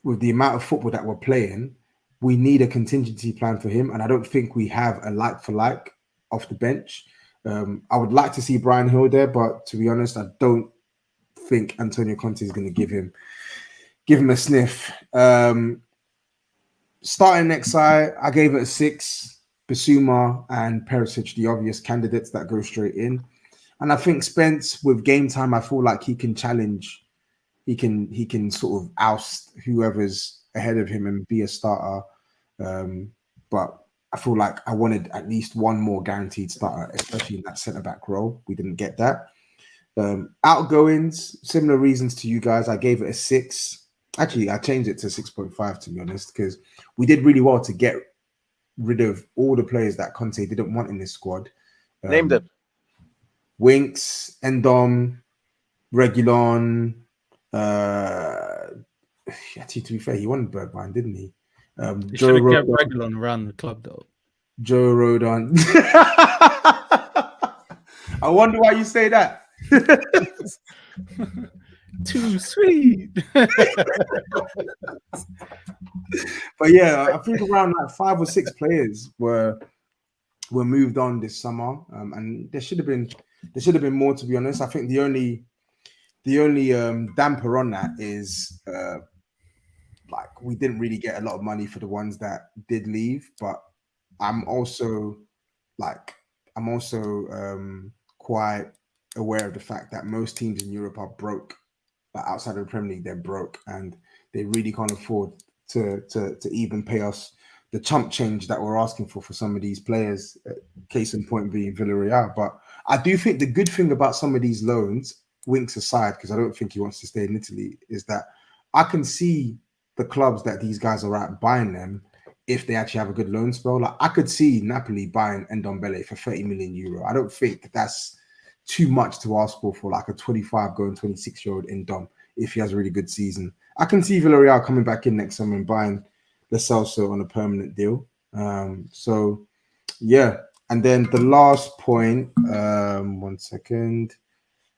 with the amount of football that we're playing, we need a contingency plan for him. And I don't think we have a like for like off the bench. I would like to see Brian Hill there, but to be honest, I don't think Antonio Conte is going to give him a sniff. Starting next side, I gave it a 6. Basuma and Perisic, the obvious candidates that go straight in. And I think Spence, with game time, I feel like he can challenge. He can sort of oust whoever's ahead of him and be a starter. But I feel like I wanted at least one more guaranteed starter, especially in that centre-back role. We didn't get that. Outgoings, similar reasons to you guys. I gave it a 6. Actually, I changed it to 6.5, to be honest, because we did really well to get rid of all the players that Conte didn't want in this squad. Name them. Winks, Endom, Reguilon. Actually, to be fair, he wanted Bergwijn, didn't he? He should have kept Reguilon around the club, though. Joe Rodon. I wonder why you say that. Too sweet. But yeah, I think around like 5 or 6 players were moved on this summer, and there should have been more. To be honest, I think the only damper on that is like we didn't really get a lot of money for the ones that did leave. But I'm also quite aware of the fact that most teams in Europe are broke. Like outside of the Premier League, they're broke and they really can't afford to even pay us the chump change that we're asking for some of these players. Case in point being Villarreal. But I do think the good thing about some of these loans, Winks aside, because I don't think he wants to stay in Italy, is that I can see the clubs that these guys are at buying them if they actually have a good loan spell. Like I could see Napoli buying Ndombele for 30 million euro. I don't think that's too much to ask for like a 25 going 26-year-old Ndom if he has a really good season. I can see Villarreal coming back in next summer and buying Lo Celso on a permanent deal. So yeah. And then the last point, 1 second.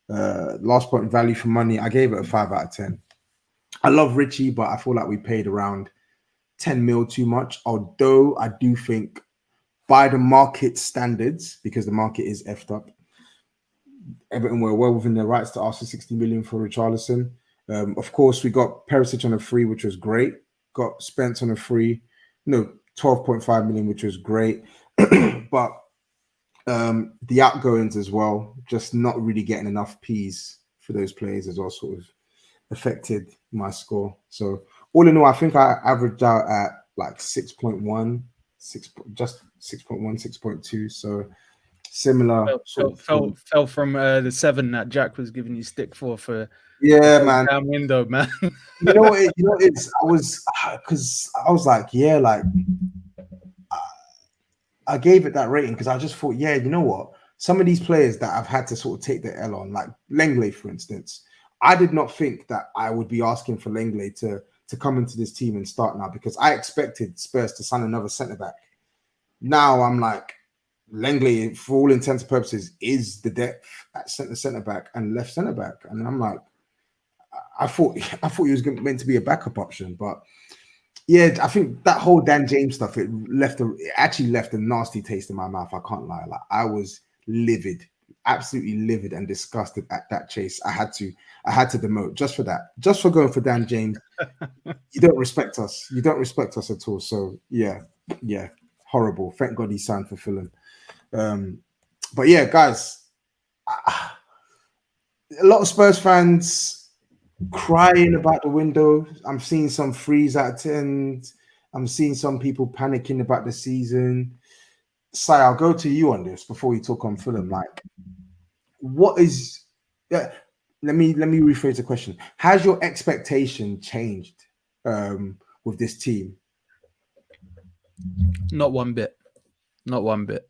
Last point, value for money. I gave it a 5 out of 10. I love Richie, but I feel like we paid around 10 mil too much. Although I do think by the market standards, because the market is effed up, Everton were well within their rights to ask for 60 million for Richarlison. Of course, we got Perisic on a free, which was great. Got Spence on a free, 12.5 million, which was great. But the outgoings as well, just not really getting enough P's for those players as well, sort of affected my score. So all in all, I think I averaged out at like 6.1, just 6.1, 6.2. So similar. Fell from the 7 that Jack was giving you stick for yeah, man. Damn window, man. You know what? I was because I was like, yeah, like I gave it that rating because I just thought, yeah, you know what? Some of these players that I've had to sort of take the L on, like Lenglet, for instance, I did not think that I would be asking for Lenglet to come into this team and start now because I expected Spurs to sign another centre back. Now I'm like, Lenglet, for all intents and purposes, is the depth at centre back and left centre back, and I'm like, I thought he was meant to be a backup option, but yeah, I think that whole Dan James stuff it actually left a nasty taste in my mouth. I can't lie, like I was livid, absolutely livid and disgusted at that chase. I had to demote just for that, just for going for Dan James. You don't respect us. You don't respect us at all. So yeah, horrible. Thank God he signed for Fulham. But yeah, guys, a lot of Spurs fans crying about the window. I'm seeing some freeze out of 10. I'm seeing some people panicking about the season. Sai, I'll go to you on this before we talk on Fulham. Like, what is? Let me rephrase the question. Has your expectation changed with this team? Not one bit. Not one bit.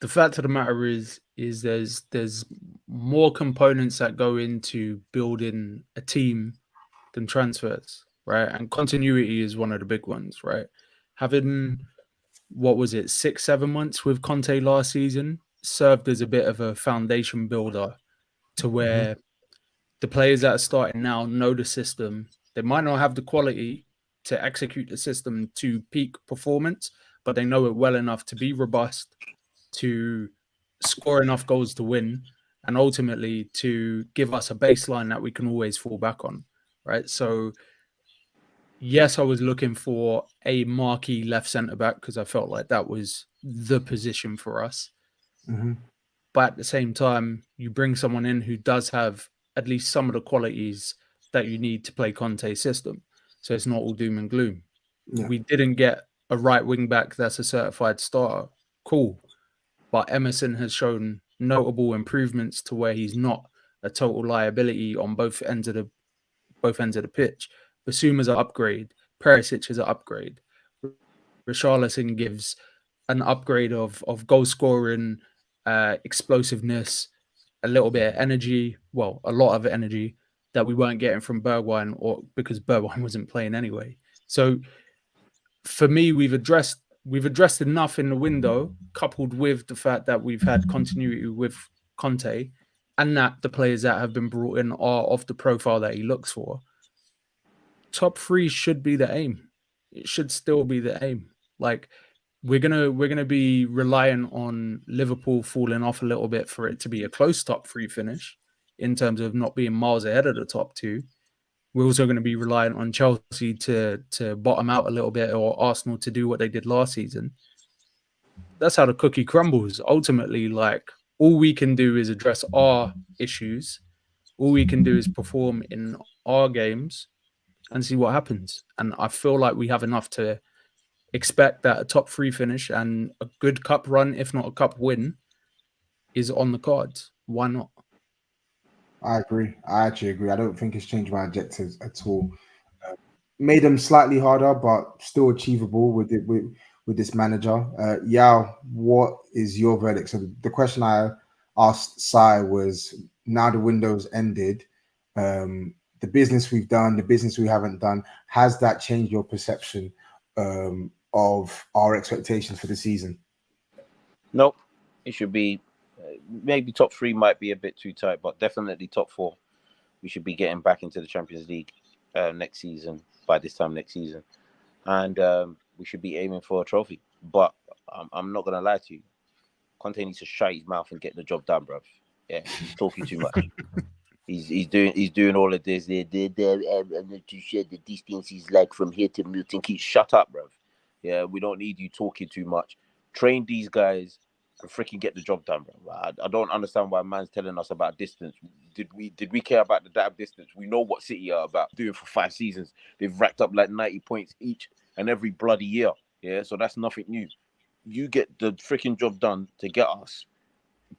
The fact of the matter is there's more components that go into building a team than transfers, right? And continuity is one of the big ones, right? Having, what was it, 6-7 months with Conte last season served as a bit of a foundation builder to where the players that are starting now know the system. They might not have the quality to execute the system to peak performance, but they know it well enough to be robust, to score enough goals to win, and ultimately to give us a baseline that we can always fall back on, right? So yes, I was looking for a marquee left centre back because I felt like that was the position for us. But at the same time, you bring someone in who does have at least some of the qualities that you need to play Conte's system. So it's not all doom and gloom. Yeah. We didn't get a right wing back that's a certified starter. Cool. But Emerson has shown notable improvements to where he's not a total liability on both ends of the pitch. Basuma's an upgrade. Perisic is an upgrade. Richarlison gives an upgrade of goal scoring, explosiveness, a little bit of energy. Well, a lot of energy that we weren't getting from Bergwijn, or because Bergwijn wasn't playing anyway. So for me, we've addressed enough in the window, coupled with the fact that we've had continuity with Conte, and that the players that have been brought in are of the profile that he looks for. Top 3 should be the aim. It should still be the aim. Like we're gonna be reliant on Liverpool falling off a little bit for it to be a close top 3 finish in terms of not being miles ahead of the top 2. We're also going to be reliant on Chelsea to bottom out a little bit, or Arsenal to do what they did last season. That's how the cookie crumbles. Ultimately, like all we can do is address our issues. All we can do is perform in our games and see what happens. And I feel like we have enough to expect that a top 3 finish and a good cup run, if not a cup win, is on the cards. Why not? I agree. I actually agree. I don't think it's changed my objectives at all. made them slightly harder, but still achievable with it with this manager. Yao, what is your verdict? So the question I asked Sai was: now the window's ended, the business we've done, the business we haven't done, has that changed your perception of our expectations for the season? Nope. It should be maybe top 3 might be a bit too tight, but definitely top 4. We should be getting back into the Champions League next season, by this time next season. And we should be aiming for a trophy. But I'm not going to lie to you. Conte needs to shut his mouth and get the job done, bro. Yeah, he's talking too much. He's doing all of this. I'm not too sure the distance is like from here to Milton Keynes. Shut up, bro. Yeah, we don't need you talking too much. Train these guys and freaking get the job done, bro. I don't understand why man's telling us about distance. Did we care about the damn distance? We know what City are about doing for 5 seasons. They've racked up like 90 points each and every bloody year. Yeah, so that's nothing new. You get the freaking job done to get us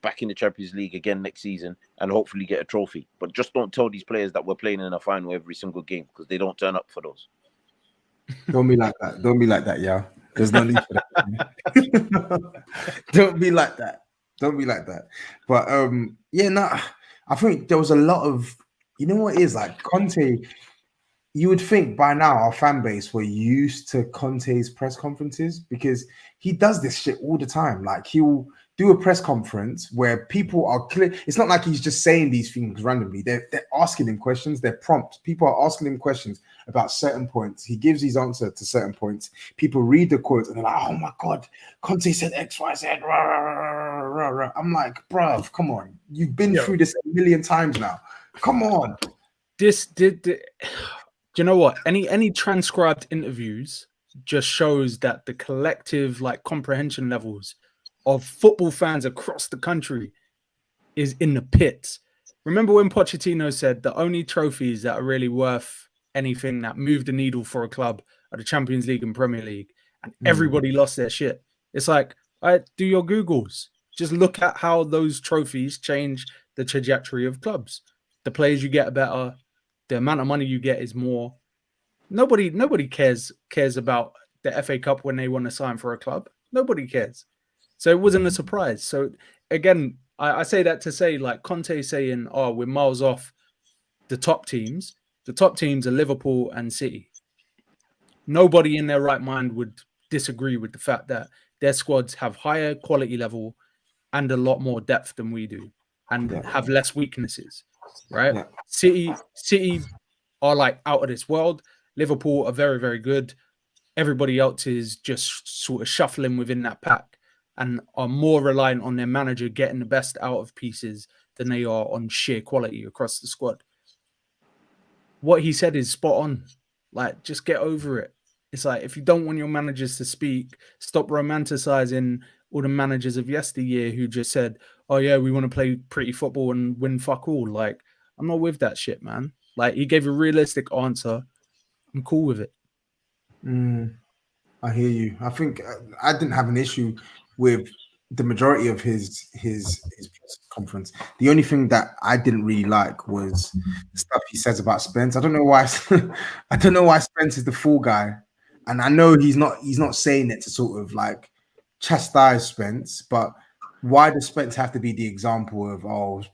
back in the Champions League again next season and hopefully get a trophy. But just don't tell these players that we're playing in a final every single game, because they don't turn up for those. Don't be like that. Don't be like that, yeah. There's no need for that. Don't be like that. Don't be like that. But yeah, no, I think there was a lot of, you know what it is, like Conte. You would think by now our fan base were used to Conte's press conferences, because he does this shit all the time. Like, he'll do a press conference where people are clear. It's not like he's just saying these things randomly. They're asking him questions. They're prompts. People are asking him questions about certain points. He gives his answer to certain points. People read the quotes and they're like, "Oh my God, Conte said X, Y, Z." I'm like, bruv, come on. You've been through this a million times now. Come on. Do you know what? Any transcribed interviews just shows that the collective comprehension levels of football fans across the country is in the pits. Remember when Pochettino said the only trophies that are really worth anything that move the needle for a club are the Champions League and Premier League, and everybody lost their shit. It's like, do your Googles. Just look at how those trophies change the trajectory of clubs. The players you get are better. The amount of money you get is more. Nobody cares about the FA Cup when they want to sign for a club. Nobody cares. So it wasn't a surprise. So again, I say that to say, like, Conte saying, "Oh, we're miles off the top teams." The top teams are Liverpool and City. Nobody in their right mind would disagree with the fact that their squads have higher quality level and a lot more depth than we do, and have less weaknesses. Right? Yeah. City are like out of this world. Liverpool are very, very good. Everybody else is just sort of shuffling within that pack and are more reliant on their manager getting the best out of pieces than they are on sheer quality across the squad. What he said is spot on. Like, just get over it. It's like, if you don't want your managers to speak, stop romanticizing all the managers of yesteryear who just said, "Oh yeah, we want to play pretty football and win fuck all." Like, I'm not with that shit, man. Like, he gave a realistic answer. I'm cool with it. I hear you. I think I didn't have an issue with the majority of his press conference. The only thing that I didn't really like was the stuff he says about Spence. I don't know why. I don't know why Spence is the fall guy, and I know he's not saying it to sort of like chastise Spence, but why does Spence have to be the example of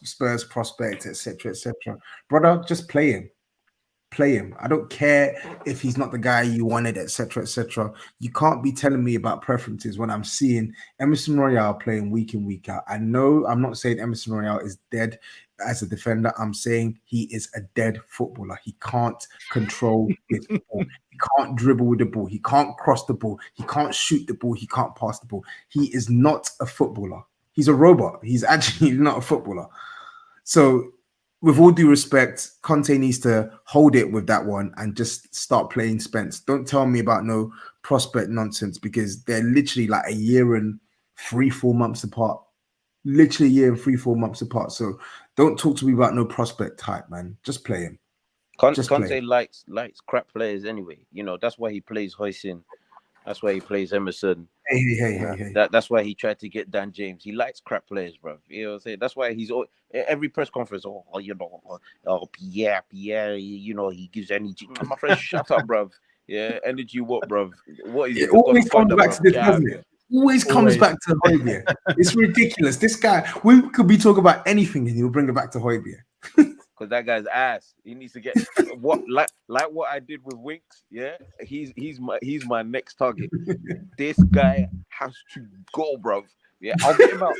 Spurs prospect, etc., etc.? Brother, just play him. Play him. I don't care if he's not the guy you wanted, etc., etc. You can't be telling me about preferences when I'm seeing Emerson Royale playing week in, week out. I know I'm not saying Emerson Royale is dead as a defender. I'm saying he is a dead footballer. He can't control his ball. He can't dribble with the ball. He can't cross the ball. He can't shoot the ball. He can't pass the ball. He is not a footballer. He's a robot. He's actually not a footballer. So, with all due respect, Conte needs to hold it with that one and just start playing Spence. Don't tell me about no prospect nonsense, because they're literally like a year and 3-4 months apart. Literally a year and 3-4 months apart. So don't talk to me about no prospect type, man. Just play him. Conte likes crap players anyway. You know, that's why he plays Hoisin. That's why he plays Emerson. Hey. That's why he tried to get Dan James. He likes crap players, bro. You know what I'm saying? That's why he's every press conference. Pierre, he gives energy. My friend, shut up, bro. Yeah, energy, what, bro? What is It it? The always comes Godfather, back bro. to this, Get out doesn't of it? here. Always comes back to Højbjerg. It's ridiculous. This guy, we could be talking about anything and he'll bring it back to Højbjerg. Because that guy's ass. He needs to get what like what I did with Winks. Yeah, he's my next target. This guy has to go, bro. Yeah, I'll get him out.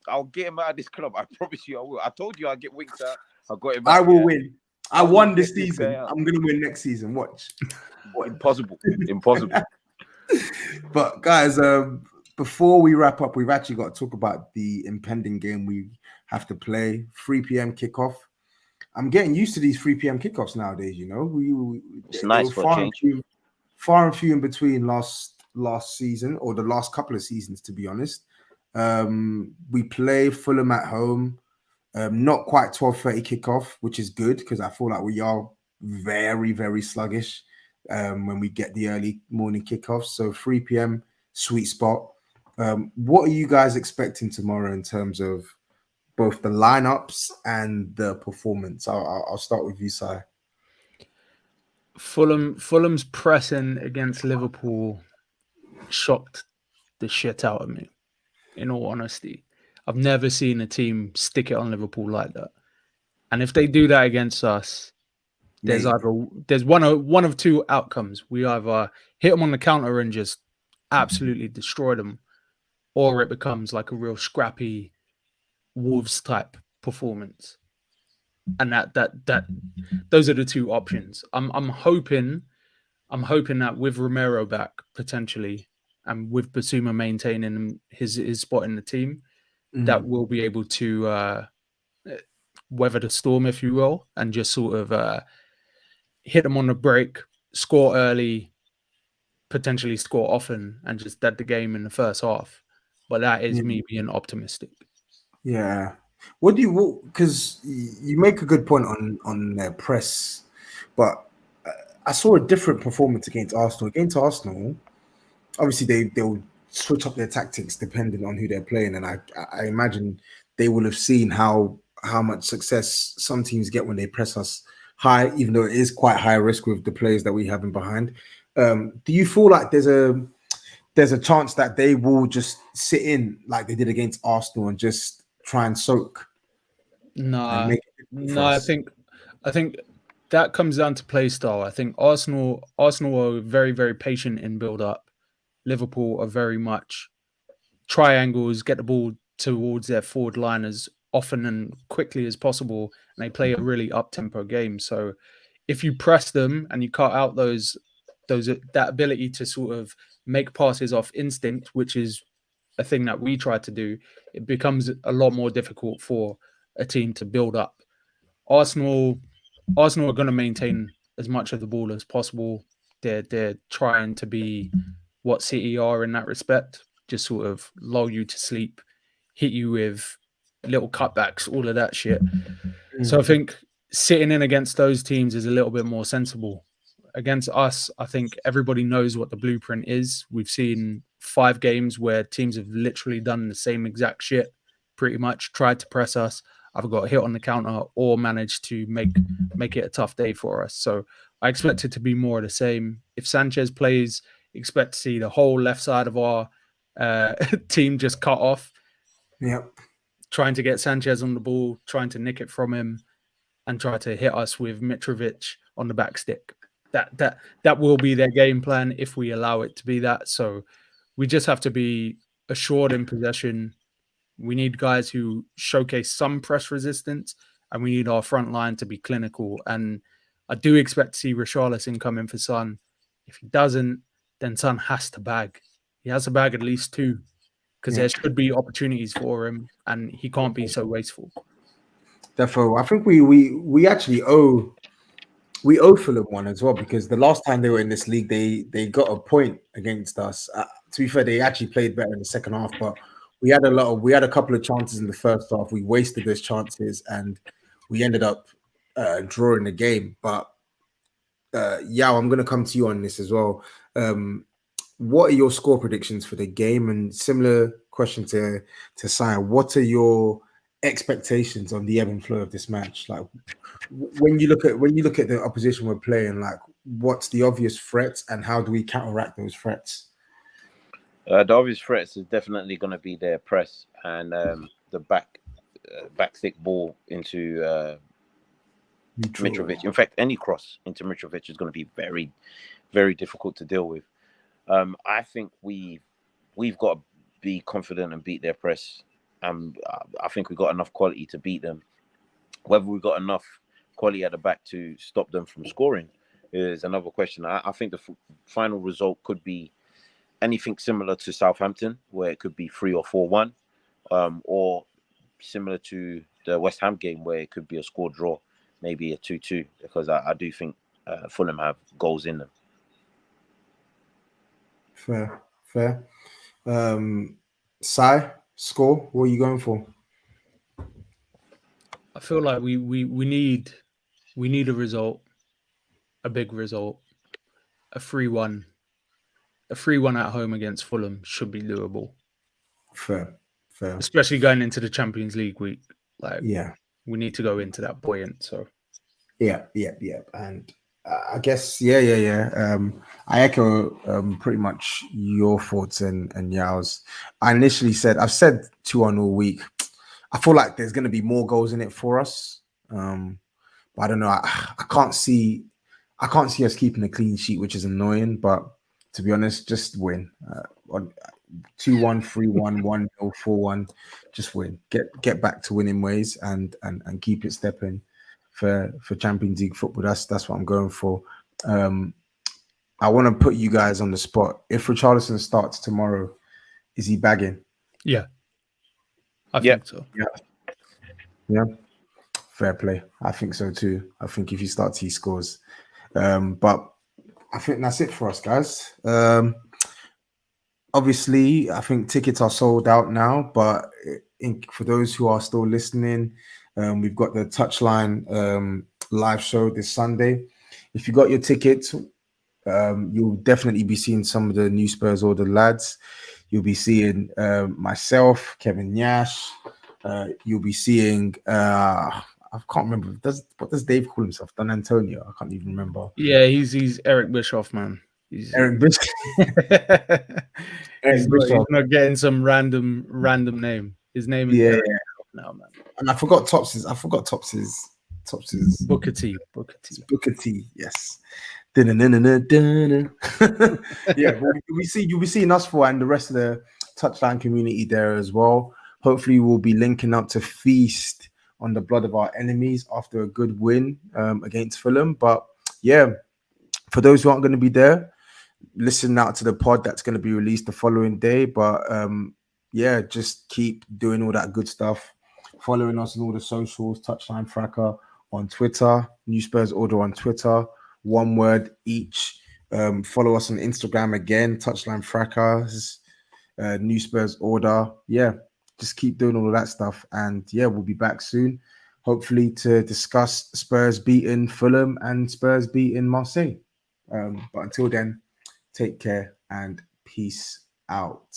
I'll get him out of this club. I promise you, I will. I told you I'll get Winks out. I got him out. I will win. I will won this get this season. guy out. I'm gonna win next season. Watch. Impossible. But guys, before we wrap up, we've actually got to talk about the impending game we have to play. 3 p.m. kickoff. I'm getting used to these 3 p.m. kickoffs nowadays. You know, It's nice for a change. Far and few in between last season or the last couple of seasons, to be honest. We play Fulham at home. Not quite 12:30 kickoff, which is good because I feel like we are very, very sluggish when we get the early morning kickoffs. So 3 p.m. sweet spot. What are you guys expecting tomorrow in terms of both the lineups and the performance? I'll start with you, Si. Fulham's pressing against Liverpool shocked the shit out of me. In all honesty, I've never seen a team stick it on Liverpool like that. And if they do that against us, there's one of two outcomes. We either hit them on the counter and just absolutely destroy them, or it becomes like a real scrappy Wolves type performance. And that those are the two options. I'm hoping that with Romero back potentially, and with Basuma maintaining his spot in the team, that we'll be able to weather the storm, if you will, and just sort of hit them on the break, score early, potentially score often, and just dead the game in the first half. But that is me being optimistic. Yeah. Because you make a good point on their press, but I saw a different performance against Arsenal. Against Arsenal, obviously they'll switch up their tactics depending on who they're playing, and I imagine they will have seen how much success some teams get when they press us high, even though it is quite high risk with the players that we have in behind. Do you feel like there's a chance that they will just sit in like they did against Arsenal and just try and soak? No, I think that comes down to play style. I think Arsenal are very, very patient in build up. Liverpool are very much triangles, get the ball towards their forward line as often and quickly as possible, and they play a really up-tempo game. So if you press them and you cut out that ability to sort of make passes off instinct, which is a thing that we try to do, it becomes a lot more difficult for a team to build up. Arsenal are going to maintain as much of the ball as possible. They're trying to be what City are in that respect, just sort of lull you to sleep, hit you with little cutbacks, all of that shit. So I think sitting in against those teams is a little bit more sensible. Against us, I think everybody knows what the blueprint is. We've seen 5 games where teams have literally done the same exact shit, pretty much tried to press us. I've got a hit on the counter or managed to make it a tough day for us. So I expect it to be more of the same. If Sanchez plays, expect to see the whole left side of our team just cut off. Yep. Trying to get Sanchez on the ball, trying to nick it from him, and try to hit us with Mitrovic on the back stick. That will be their game plan if we allow it to be that. So we just have to be assured in possession. We need guys who showcase some press resistance, and we need our front line to be clinical. And I do expect to see Richarlison come in for Son. If he doesn't, then Son has to bag. He has to bag at least 2, because there should be opportunities for him, and he can't be so wasteful. Therefore, I think we actually owe Fulham one as well, because the last time they were in this league, they got a point against us. To be fair, they actually played better in the second half, but we had a couple of chances in the first half. We wasted those chances, and we ended up drawing the game. But Yao, I'm going to come to you on this as well. what are your score predictions for the game? And similar question to Sion, what are your expectations on the ebb and flow of this match? Like when you look at the opposition we're playing, like what's the obvious threats and how do we counteract those threats? The obvious threats is definitely going to be their press and the back thick ball into Mitrovic. In fact, any cross into Mitrovic is going to be very, very difficult to deal with. I think we've got to be confident and beat their press. I think we've got enough quality to beat them. Whether we've got enough quality at the back to stop them from scoring is another question. I think the final result could be anything similar to Southampton, where it could be 3 or 4-1, or similar to the West Ham game, where it could be a score draw, maybe a 2-2, because I do think Fulham have goals in them. Fair. Sai, score, what are you going for? I feel like we need a result, a big result, a 3-1. A 3-1 at home against Fulham should be doable. Fair. Especially going into the Champions League week. Like, yeah, we need to go into that buoyant. So, yeah. And I guess, yeah. I echo pretty much your thoughts and Yao's. I've said 2-1 all week. I feel like there's going to be more goals in it for us. But I don't know. I can't see us keeping a clean sheet, which is annoying. But to be honest, just win. 2-1, 3-1, 1-0, 4-1. Just win. Get back to winning ways and keep it stepping for Champions League football. That's what I'm going for. I want to put you guys on the spot. If Richarlison starts tomorrow, is he bagging? Yeah. I think so. Yeah. Fair play. I think so too. I think if he starts, he scores. But I think that's it for us, guys. Obviously, I think tickets are sold out now, but for those who are still listening, we've got the Touchline live show this Sunday. If you got your tickets, you'll definitely be seeing some of the new Spurs or the lads. You'll be seeing myself, Kevin Nash. You'll be seeing I can't remember. What does Dave call himself? Don Antonio. I can't even remember. Yeah, he's Eric Bischoff, man. Eric Bischoff. He's not getting some random name. His name is Eric Bischoff now, man. And I forgot Tops's. Booker T. Booker T. Yes. Yeah, you'll be seeing us for and the rest of the Touchline community there as well. Hopefully, we'll be linking up to feast on the blood of our enemies after a good win against Fulham. But yeah, for those who aren't going to be there, listen out to the pod that's going to be released the following day. But yeah, just keep doing all that good stuff. Following us on all the socials, Touchline Fracker on Twitter, New Spurs Order on Twitter, one word each. Follow us on Instagram again, Touchline Frackers, New Spurs Order. Yeah, just keep doing all of that stuff. And yeah, we'll be back soon, hopefully to discuss Spurs beating Fulham and Spurs beating Marseille. But until then, take care and peace out.